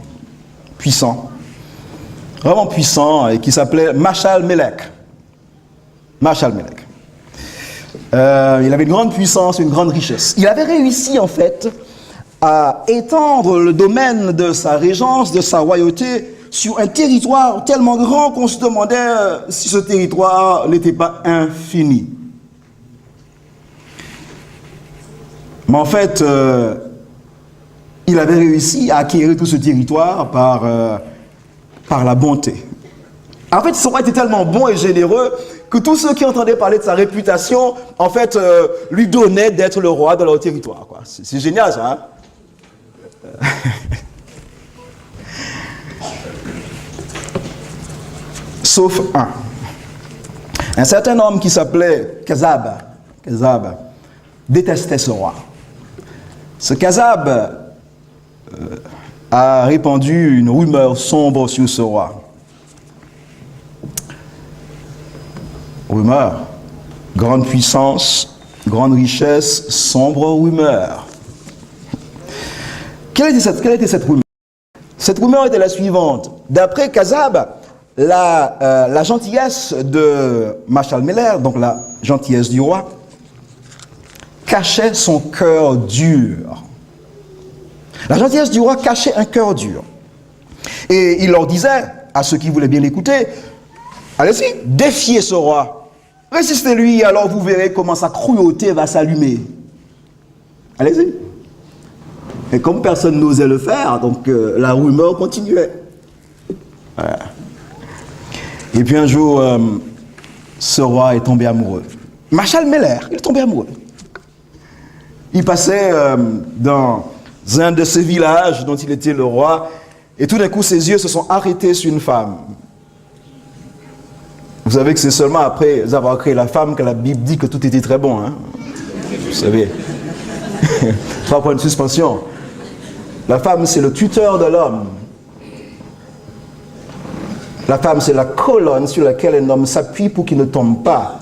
vraiment puissant, et qui s'appelait Machal-Mélec. Machal-Mélec. Il avait une grande puissance, une grande richesse. Il avait réussi en fait à étendre le domaine de sa régence, de sa royauté, sur un territoire tellement grand qu'on se demandait si ce territoire n'était pas infini. Mais en fait, il avait réussi à acquérir tout ce territoire par la bonté. En fait, son roi était tellement bon et généreux que tous ceux qui entendaient parler de sa réputation, en fait, lui donnaient d'être le roi de leur territoire, quoi. C'est génial, ça, hein? Sauf un certain homme qui s'appelait Kazab détestait ce roi. Ce Kazab a répandu une rumeur sombre sur ce roi. Rumeur, grande puissance, grande richesse, sombre rumeur. Quelle était cette rumeur? Cette rumeur était la suivante. D'après Kazab, la gentillesse de Machal-Mélec, donc la gentillesse du roi, cachait son cœur dur. La gentillesse du roi cachait un cœur dur. Et il leur disait, à ceux qui voulaient bien l'écouter, allez-y, défiez ce roi. Résistez-lui, alors vous verrez comment sa cruauté va s'allumer. Allez-y. Et comme personne n'osait le faire, donc la rumeur continuait. Voilà. Et puis un jour, ce roi est tombé amoureux. Marshall Miller, il est tombé amoureux. Il passait dans un de ces villages dont il était le roi, et tout d'un coup, ses yeux se sont arrêtés sur une femme. Vous savez que c'est seulement après avoir créé la femme que la Bible dit que tout était très bon. Hein? Vous savez. 3 points de suspension. La femme, c'est le tuteur de l'homme. La femme, c'est la colonne sur laquelle un homme s'appuie pour qu'il ne tombe pas.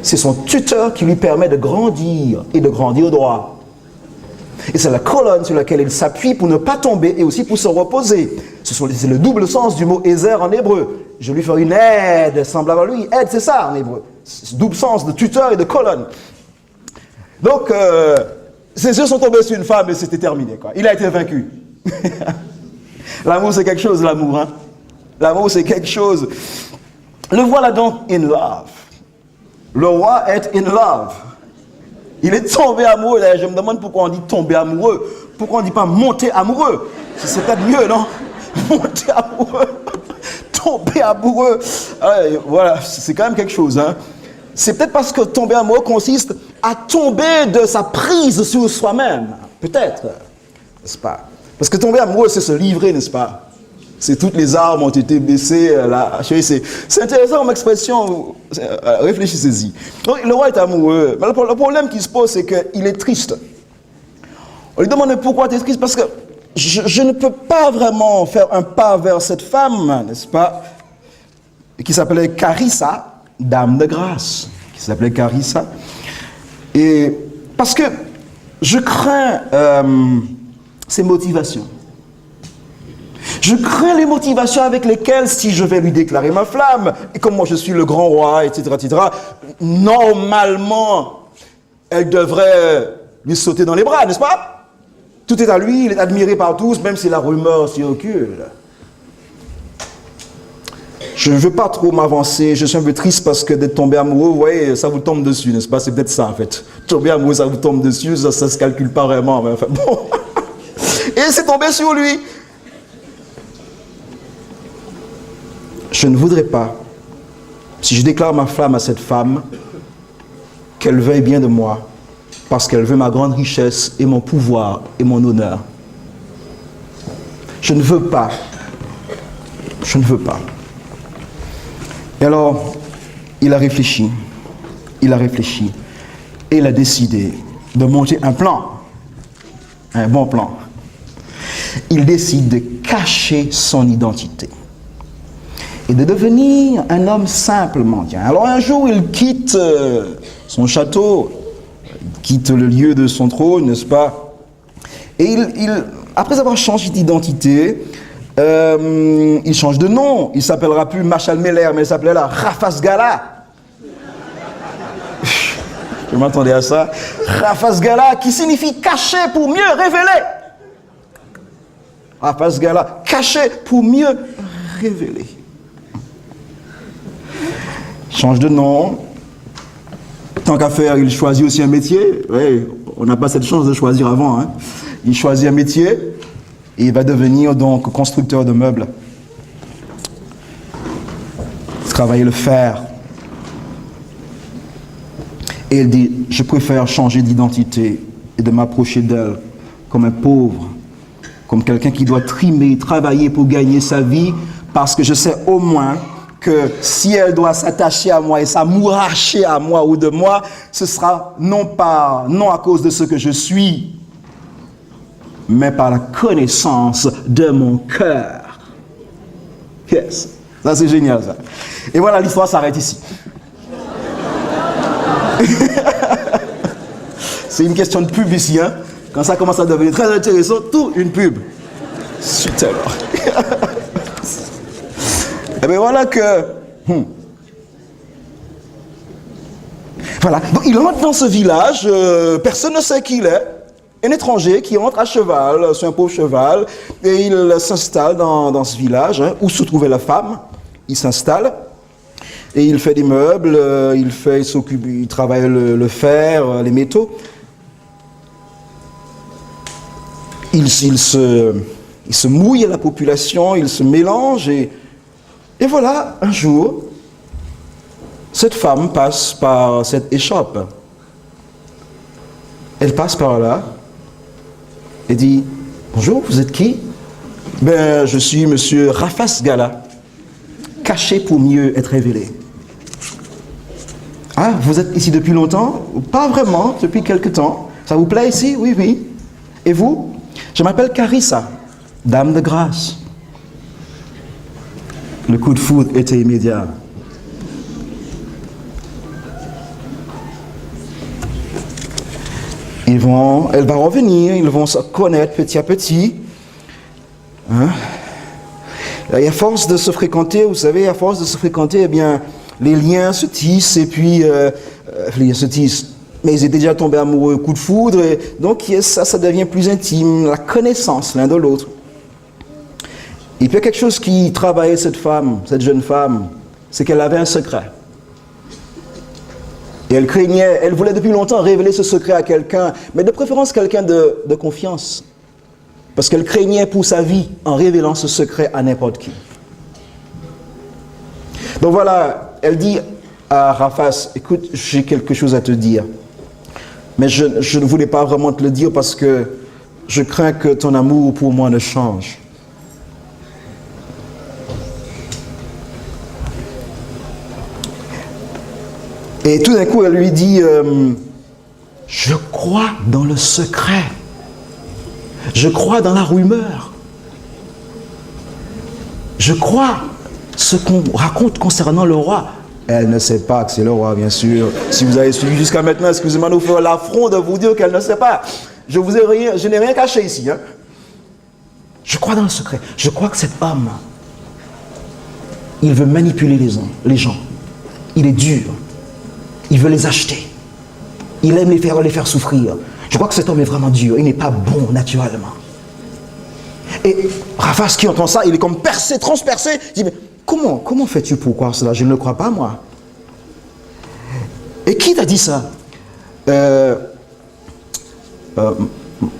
C'est son tuteur qui lui permet de grandir et de grandir droit. Et c'est la colonne sur laquelle il s'appuie pour ne pas tomber et aussi pour se reposer. C'est le double sens du mot Ezer en hébreu. Je lui ferai une aide semblable à lui. Aide, c'est ça en hébreu. C'est double sens de tuteur et de colonne. Donc, ses yeux sont tombés sur une femme et c'était terminé, quoi. Il a été vaincu. L'amour, c'est quelque chose, l'amour. Hein? L'amour, c'est quelque chose. Le voilà donc in love. Le roi est in love. Il est tombé amoureux. D'ailleurs, je me demande pourquoi on dit tomber amoureux. Pourquoi on ne dit pas monter amoureux? C'est peut-être mieux, non? Monter amoureux. Tomber amoureux. Voilà, c'est quand même quelque chose. Hein? C'est peut-être parce que tomber amoureux consiste à tomber de sa prise sur soi-même. Peut-être. N'est-ce pas? Parce que tomber amoureux, c'est se livrer, n'est-ce pas? C'est toutes les armes ont été baissées. C'est intéressant comme expression. Réfléchissez-y. Donc, le roi est amoureux. Mais le problème qui se pose, c'est qu'il est triste. On lui demande pourquoi tu es triste. Parce que je ne peux pas vraiment faire un pas vers cette femme, n'est-ce pas? Qui s'appelait Carissa, dame de grâce. Qui s'appelait Carissa. Et parce que je crains ses motivations. Je crains les motivations avec lesquelles, si je vais lui déclarer ma flamme, et comme moi je suis le grand roi, etc., normalement, elle devrait lui sauter dans les bras, n'est-ce pas? Tout est à lui, il est admiré par tous, même si la rumeur circule. Je ne veux pas trop m'avancer, je suis un peu triste parce que d'être tombé amoureux, vous voyez, ça vous tombe dessus, n'est-ce pas? C'est peut-être ça, en fait. Tomber amoureux, ça vous tombe dessus, ça ne se calcule pas vraiment, mais enfin, bon. Et c'est tombé sur lui. Je ne voudrais pas, si je déclare ma flamme à cette femme, qu'elle veuille bien de moi, parce qu'elle veut ma grande richesse et mon pouvoir et mon honneur. Je ne veux pas. Je ne veux pas. Et alors, il a réfléchi. Il a réfléchi. Et il a décidé de monter un plan. Un bon plan. Il décide de cacher son identité. Et de devenir un homme simple mendiant. Alors un jour, il quitte son château, il quitte le lieu de son trône, n'est-ce pas? Et après avoir changé d'identité, il change de nom. Il ne s'appellera plus Marshall Miller, mais il s'appellera Rafas Gala. Je m'attendais à ça. Rafas Gala, qui signifie caché pour mieux révéler. Rafas Gala, caché pour mieux révéler. Change de nom. Tant qu'à faire, il choisit aussi un métier. Oui, on n'a pas cette chance de choisir avant. Hein. Il choisit un métier et il va devenir donc constructeur de meubles. Travailler le fer. Et il dit, je préfère changer d'identité et de m'approcher d'elle comme un pauvre, comme quelqu'un qui doit trimer, travailler pour gagner sa vie, parce que je sais au moins que si elle doit s'attacher à moi et s'amouracher à moi ou de moi, ce sera non à cause de ce que je suis, mais par la connaissance de mon cœur. Yes, ça c'est génial ça. Et voilà, l'histoire s'arrête ici. C'est une question de pub ici, hein. Quand ça commence à devenir très intéressant, tout une pub. Super. Et bien voilà que... Voilà, donc il entre dans ce village, personne ne sait qui il est. Un étranger qui entre à cheval, sur un pauvre cheval, et il s'installe dans ce village, hein, où se trouvait la femme. Il s'installe. Et il fait des meubles, il s'occupe, il travaille le fer, les métaux. Il se mouille à la population, il se mélange et voilà, un jour, cette femme passe par cette échoppe. Elle passe par là et dit « Bonjour, vous êtes qui ?»« Ben, je suis monsieur Rafas Gala, caché pour mieux être révélé. » « Ah, vous êtes ici depuis longtemps ?»« Pas vraiment, depuis quelque temps. Ça vous plaît ici ? Oui, oui. Et vous ? Je m'appelle Carissa, dame de grâce. » Le coup de foudre était immédiat. Elle va revenir, ils vont se connaître petit à petit. Hein? Et à force de se fréquenter, vous savez, eh bien, les liens se tissent et puis les liens se tissent. Mais ils étaient déjà tombés amoureux, coup de foudre, et donc ça devient plus intime, la connaissance l'un de l'autre. Et puis il y a quelque chose qui travaillait cette jeune femme, c'est qu'elle avait un secret. Et elle voulait depuis longtemps révéler ce secret à quelqu'un, mais de préférence quelqu'un de confiance. Parce qu'elle craignait pour sa vie en révélant ce secret à n'importe qui. Donc voilà, elle dit à Rafas, écoute, j'ai quelque chose à te dire. Mais je ne voulais pas vraiment te le dire parce que je crains que ton amour pour moi ne change. Et tout d'un coup, elle lui dit, je crois dans le secret. Je crois dans la rumeur. Je crois ce qu'on raconte concernant le roi. Elle ne sait pas que c'est le roi, bien sûr. Si vous avez suivi jusqu'à maintenant, excusez-moi de nous faire l'affront de vous dire qu'elle ne sait pas. Je n'ai rien caché ici. Hein. Je crois dans le secret. Je crois que cet homme, il veut manipuler les gens. Il est dur. Il veut les acheter. Il aime les faire souffrir. Je crois que cet homme est vraiment dur. Il n'est pas bon naturellement. Et Rafas qui entend ça, il est comme percé, transpercé. Il dit, mais comment fais-tu pour croire cela? Je ne le crois pas, moi. Et qui t'a dit ça?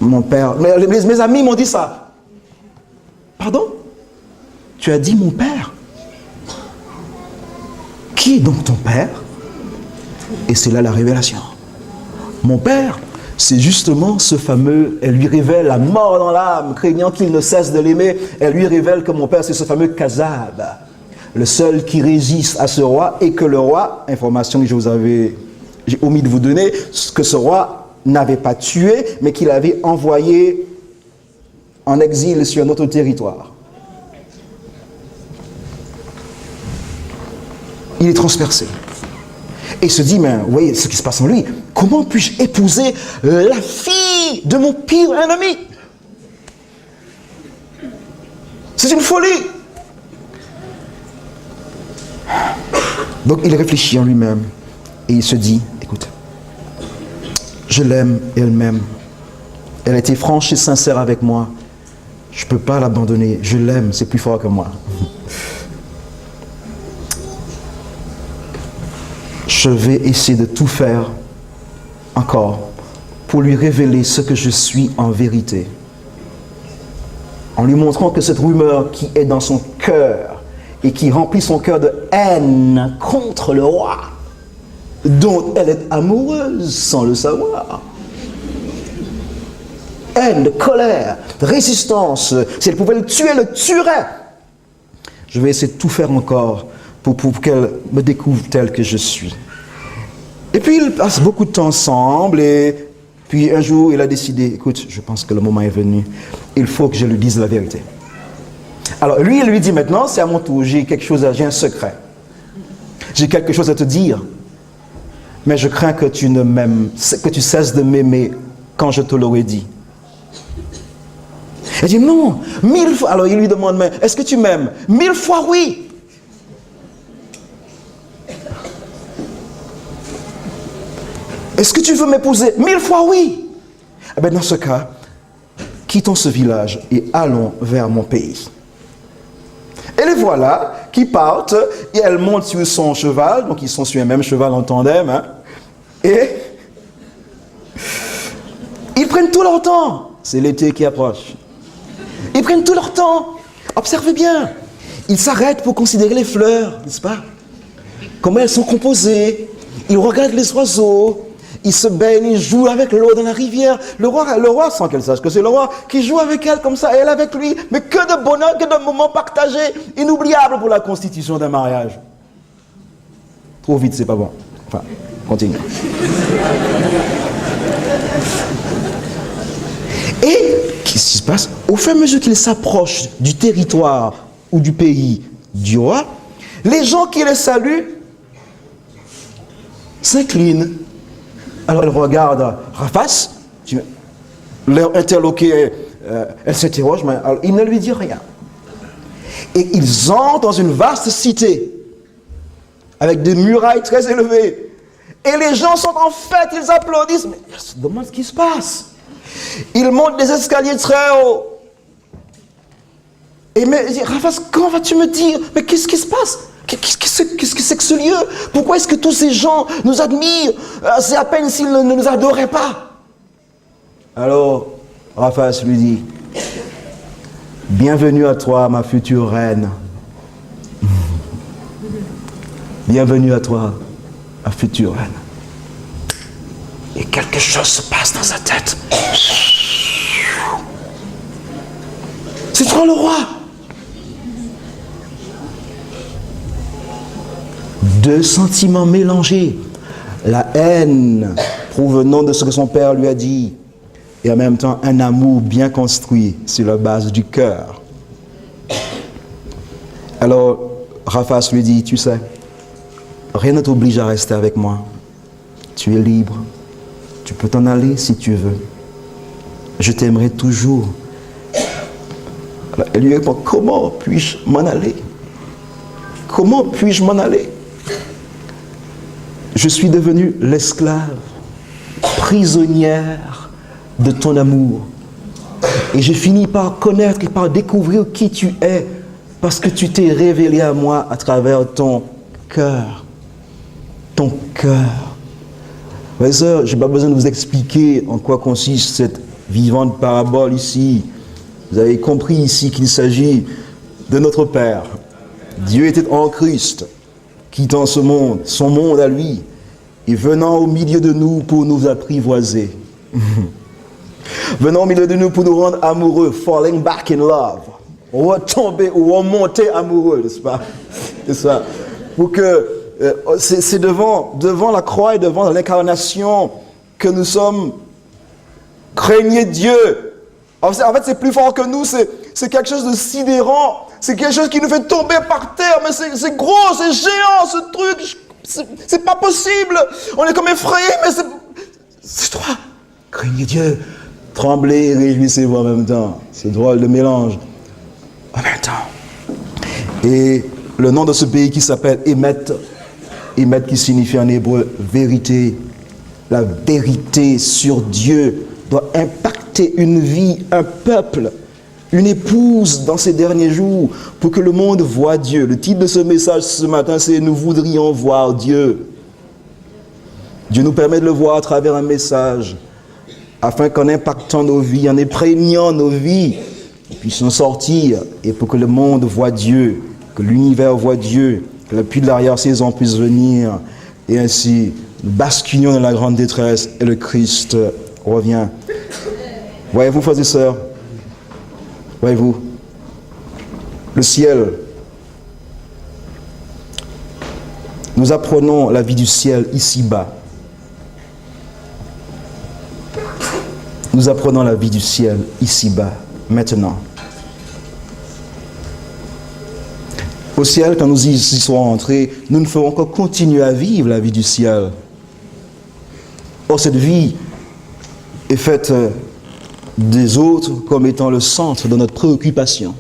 Mon père. Mes amis m'ont dit ça. Pardon? Tu as dit mon père? Qui est donc ton père? Et c'est là la révélation. Mon père, c'est justement ce fameux, elle lui révèle la mort dans l'âme, craignant qu'il ne cesse de l'aimer. Elle lui révèle que mon père, c'est ce fameux Kazab, le seul qui résiste à ce roi, et que le roi, information que j'ai omis de vous donner, que ce roi n'avait pas tué, mais qu'il avait envoyé en exil sur un autre territoire. Il est transpercé. Et se dit, mais vous voyez ce qui se passe en lui, comment puis-je épouser la fille de mon pire ennemi? C'est une folie. Donc il réfléchit en lui-même et il se dit, écoute, je l'aime et elle m'aime. Elle a été franche et sincère avec moi. Je ne peux pas l'abandonner. Je l'aime, c'est plus fort que moi. Je vais essayer de tout faire encore pour lui révéler ce que je suis en vérité. En lui montrant que cette rumeur qui est dans son cœur et qui remplit son cœur de haine contre le roi, dont elle est amoureuse sans le savoir. Haine, de colère, de résistance. Si elle pouvait le tuer, elle le tuerait. Je vais essayer de tout faire encore pour qu'elle me découvre telle que je suis. Et puis ils passent beaucoup de temps ensemble et puis un jour il a décidé, écoute, je pense que le moment est venu, il faut que je lui dise la vérité. Alors lui, il lui dit maintenant, c'est à mon tour, j'ai un secret. J'ai quelque chose à te dire, mais je crains que tu cesses de m'aimer quand je te l'aurais dit. Elle dit non, 1000 fois. Alors il lui demande, mais est-ce que tu m'aimes? 1000 fois oui. Est-ce que tu veux m'épouser? 1000 fois oui. Eh bien, dans ce cas, quittons ce village et allons vers mon pays. Et les voilà qui partent, et elle monte sur son cheval, donc ils sont sur un même cheval en tandem, hein, et ils prennent tout leur temps. C'est l'été qui approche. Ils prennent tout leur temps. Observez bien. Ils s'arrêtent pour considérer les fleurs, n'est-ce pas? Comment elles sont composées. Ils regardent les oiseaux. Ils se baignent, ils jouent avec l'eau dans la rivière. Le roi, sans qu'elle sache que c'est le roi, qui joue avec elle comme ça, et elle avec lui. Mais que de bonheur, que de moments partagés, inoubliables pour la constitution d'un mariage. Trop vite, c'est pas bon. Enfin, continue. Et qu'est-ce qui se passe? Au fur et à mesure qu'ils s'approchent du territoire ou du pays du roi, les gens qui les saluent s'inclinent. Alors elle regarde Raphace, leur interloqué, elle s'interroge, mais alors, il ne lui dit rien. Et ils entrent dans une vaste cité, avec des murailles très élevées. Et les gens sont en fête, ils applaudissent. Mais ils se demandent ce qui se passe. Ils montent des escaliers très hauts. Et mais Raphace, comment vas-tu me dire? Mais qu'est-ce qui se passe? Qu'est-ce que c'est que ce lieu? Pourquoi est-ce que tous ces gens nous admirent? C'est à peine s'ils ne nous adoraient pas. Alors, Raphace lui dit, bienvenue à toi, ma future reine. Bienvenue à toi, ma future reine. Et quelque chose se passe dans sa tête. C'est toi le roi. Deux sentiments mélangés. La haine provenant de ce que son père lui a dit. Et en même temps, un amour bien construit sur la base du cœur. Alors, Raphace lui dit, tu sais, rien ne t'oblige à rester avec moi. Tu es libre. Tu peux t'en aller si tu veux. Je t'aimerai toujours. Alors, elle lui répond, comment puis-je m'en aller? Comment puis-je m'en aller? Je suis devenue l'esclave, prisonnière de ton amour. Et j'ai fini par connaître et par découvrir qui tu es, parce que tu t'es révélé à moi à travers ton cœur. Ton cœur. Frères et sœurs, je n'ai pas besoin de vous expliquer en quoi consiste cette vivante parabole ici. Vous avez compris ici qu'il s'agit de notre Père. Dieu était en Christ, quittant ce monde, son monde à lui, et venant au milieu de nous pour nous apprivoiser. Venant au milieu de nous pour nous rendre amoureux, falling back in love. Retomber ou remonter amoureux, n'est-ce pas? C'est ça. Pour que c'est devant la croix et devant l'incarnation que nous sommes. Craignez Dieu. En fait, c'est plus fort que nous, c'est quelque chose de sidérant. C'est quelque chose qui nous fait tomber par terre, mais c'est gros, c'est géant, ce truc. C'est pas possible. On est comme effrayés, mais c'est toi. Craignez Dieu. Tremblez et réjouissez-vous en même temps. C'est drôle de mélange. En même temps. Et le nom de ce pays qui s'appelle Émet, Émet qui signifie en hébreu vérité. La vérité sur Dieu doit impacter une vie, un peuple, une épouse dans ces derniers jours pour que le monde voie Dieu. Le titre de ce message ce matin, c'est « Nous voudrions voir Dieu ». Dieu nous permet de le voir à travers un message afin qu'en impactant nos vies, en imprégnant nos vies, nous puissions sortir et pour que le monde voie Dieu, que l'univers voie Dieu, que la pluie de l'arrière-saison puisse venir et ainsi nous basculions dans la grande détresse et le Christ revient. Voyez-vous, frères et sœurs, voyez-vous, le ciel, nous apprenons la vie du ciel ici-bas. Nous apprenons la vie du ciel ici-bas, maintenant. Au ciel, quand nous y serons entrés, nous ne ferons que continuer à vivre la vie du ciel. Or, cette vie est faite des autres comme étant le centre de notre préoccupation.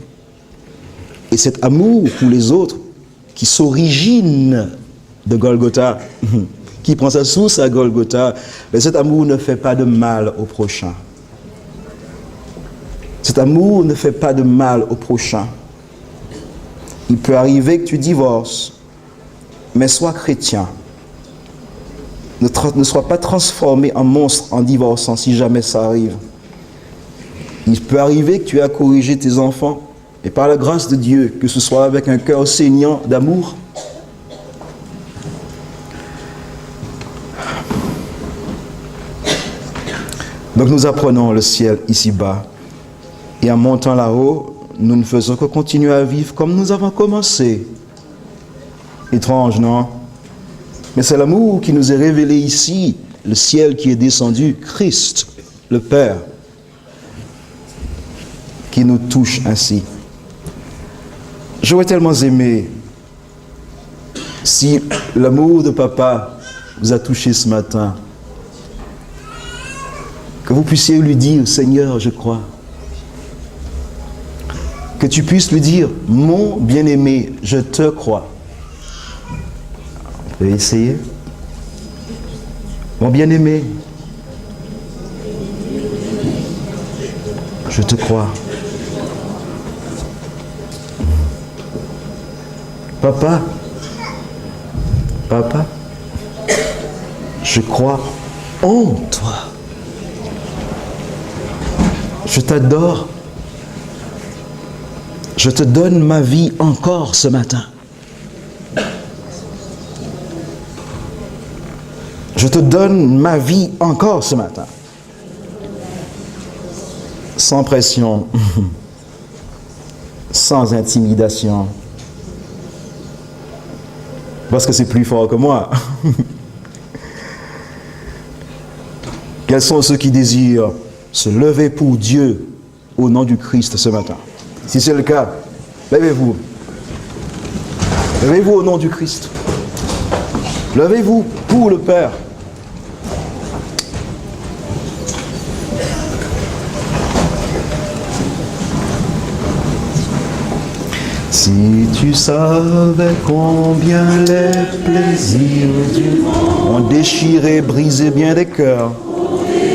Et cet amour pour les autres qui s'origine de Golgotha, qui prend sa source à Golgotha, mais cet amour ne fait pas de mal au prochain. Cet amour ne fait pas de mal au prochain. Il peut arriver que tu divorces, mais sois chrétien. Ne sois pas transformé en monstre en divorçant si jamais ça arrive. Il peut arriver que tu aies à corriger tes enfants, et par la grâce de Dieu, que ce soit avec un cœur saignant d'amour. Donc nous apprenons le ciel ici-bas, et en montant là-haut, nous ne faisons que continuer à vivre comme nous avons commencé. Étrange, non? Mais c'est l'amour qui nous est révélé ici, le ciel qui est descendu, Christ, le Père, qui nous touche ainsi. J'aurais tellement aimé si l'amour de papa vous a touché ce matin, que vous puissiez lui dire, Seigneur, je crois. Que tu puisses lui dire, mon bien-aimé, je te crois. Vous pouvez essayer? Mon bien-aimé, je te crois. Papa, je crois en toi. Je t'adore. Je te donne ma vie encore ce matin. Je te donne ma vie encore ce matin. Sans pression, sans intimidation. Parce que c'est plus fort que moi. Quels sont ceux qui désirent se lever pour Dieu au nom du Christ ce matin? Si c'est le cas, levez-vous. Levez-vous au nom du Christ. Levez-vous pour le Père. Si tu savais combien les plaisirs du monde ont déchiré, brisé bien des cœurs.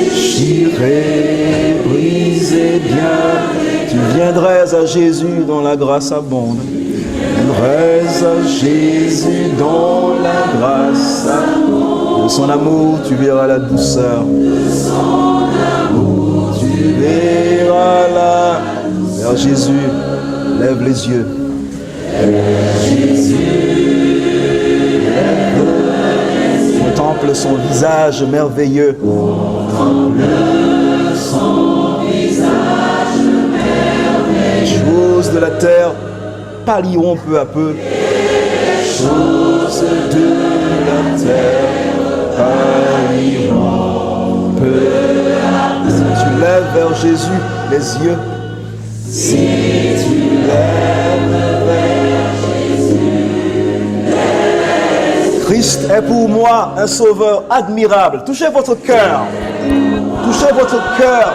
Déchiré, brisé bien. Tu viendrais à Jésus dont la grâce abonde. Tu viendrais à Jésus dont la grâce abonde. De son amour, tu verras la douceur. De son amour, tu verras la... Vers Jésus, lève les yeux. Jésus, contemple son visage merveilleux. Contemple son visage merveilleux. Les choses de la terre pâliront peu à peu. Les choses de la terre pâliront peu à peu. Si tu lèves vers Jésus les yeux, si tu lèves vers Jésus, Christ est pour moi un sauveur admirable. Touchez votre cœur. Touchez votre cœur.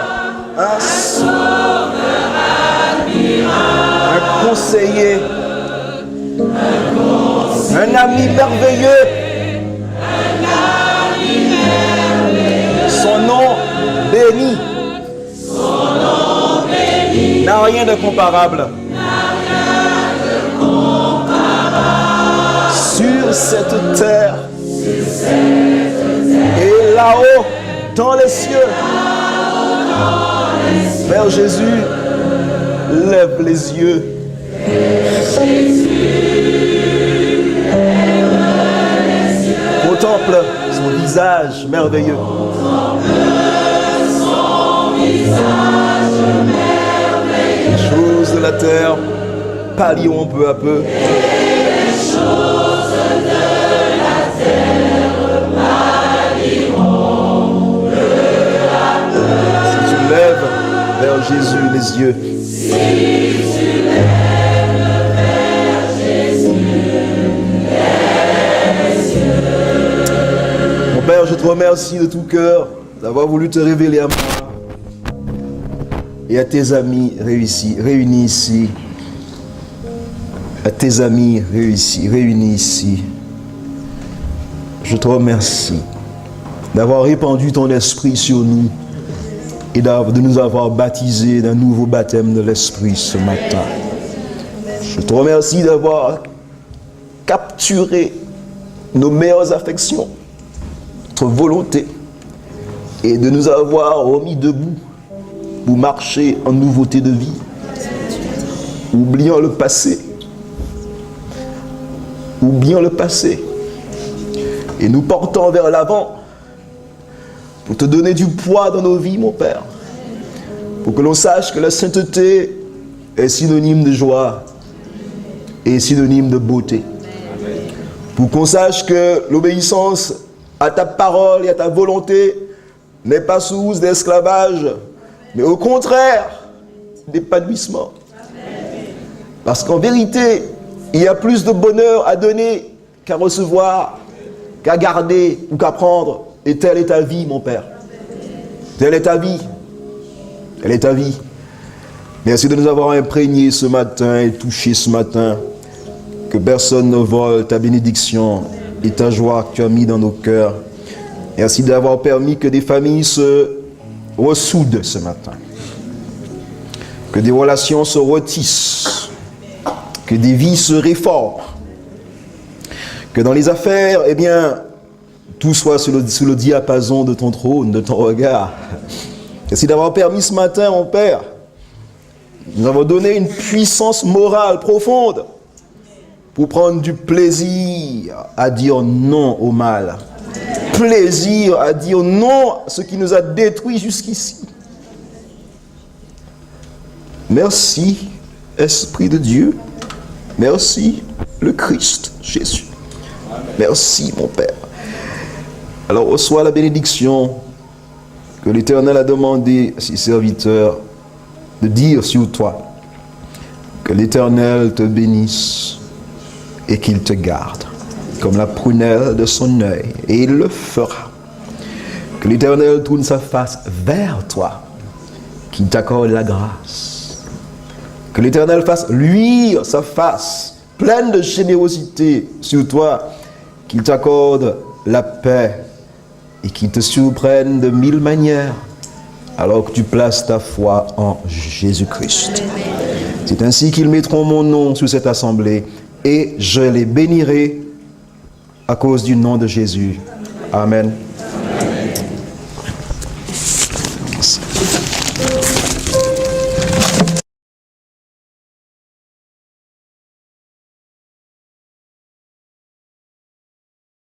Un sauveur admirable. Un conseiller. Un ami merveilleux. Son nom béni. N'a rien de comparable. Sur cette terre. Et là-haut, dans les cieux. Vers Jésus, lève les yeux. Contemple son visage merveilleux. Les choses de la terre pâliront peu à peu. Les choses de la terre pâliront peu à peu. Si tu lèves vers Jésus les yeux. Si tu lèves vers Jésus les yeux. Mon Père, je te remercie de tout cœur d'avoir voulu te révéler à moi et à tes amis réunis ici, à tes amis réunis ici. Je te remercie d'avoir répandu ton esprit sur nous et de nous avoir baptisés d'un nouveau baptême de l'esprit ce matin. Je te remercie d'avoir capturé nos meilleures affections, notre volonté, et de nous avoir remis debout pour marcher en nouveauté de vie, oubliant le passé, et nous portant vers l'avant pour te donner du poids dans nos vies, mon Père, pour que l'on sache que la sainteté est synonyme de joie et synonyme de beauté. Pour qu'on sache que l'obéissance à ta parole et à ta volonté n'est pas source d'esclavage, mais au contraire, d'épanouissement. Parce qu'en vérité, il y a plus de bonheur à donner qu'à recevoir, qu'à garder ou qu'à prendre. Et telle est ta vie, mon Père. Telle est ta vie. Elle est ta vie. Merci de nous avoir imprégnés ce matin et touchés ce matin. Que personne ne vole ta bénédiction et ta joie que tu as mis dans nos cœurs. Merci d'avoir permis que des familles se ressoudent ce matin. Que des relations se retissent. Que des vies se réforment. Que dans les affaires, eh bien, tout soit sous le diapason de ton trône, de ton regard. Merci d'avoir permis ce matin, mon Père. Nous avons donné une puissance morale profonde pour prendre du plaisir à dire non au mal. Plaisir à dire non à ce qui nous a détruits jusqu'ici. Merci, Esprit de Dieu. Merci, le Christ, Jésus. Merci, mon Père. Alors, reçois la bénédiction que l'Éternel a demandé à ses serviteurs de dire sur toi. Que l'Éternel te bénisse et qu'il te garde comme la prunelle de son œil. Et il le fera. Que l'Éternel tourne sa face vers toi, qu'il t'accorde la grâce. Que l'Éternel fasse luire sa face, pleine de générosité sur toi, qu'il t'accorde la paix et qu'il te surprenne de 1000 manières alors que tu places ta foi en Jésus-Christ. C'est ainsi qu'ils mettront mon nom sur cette assemblée et je les bénirai à cause du nom de Jésus. Amen.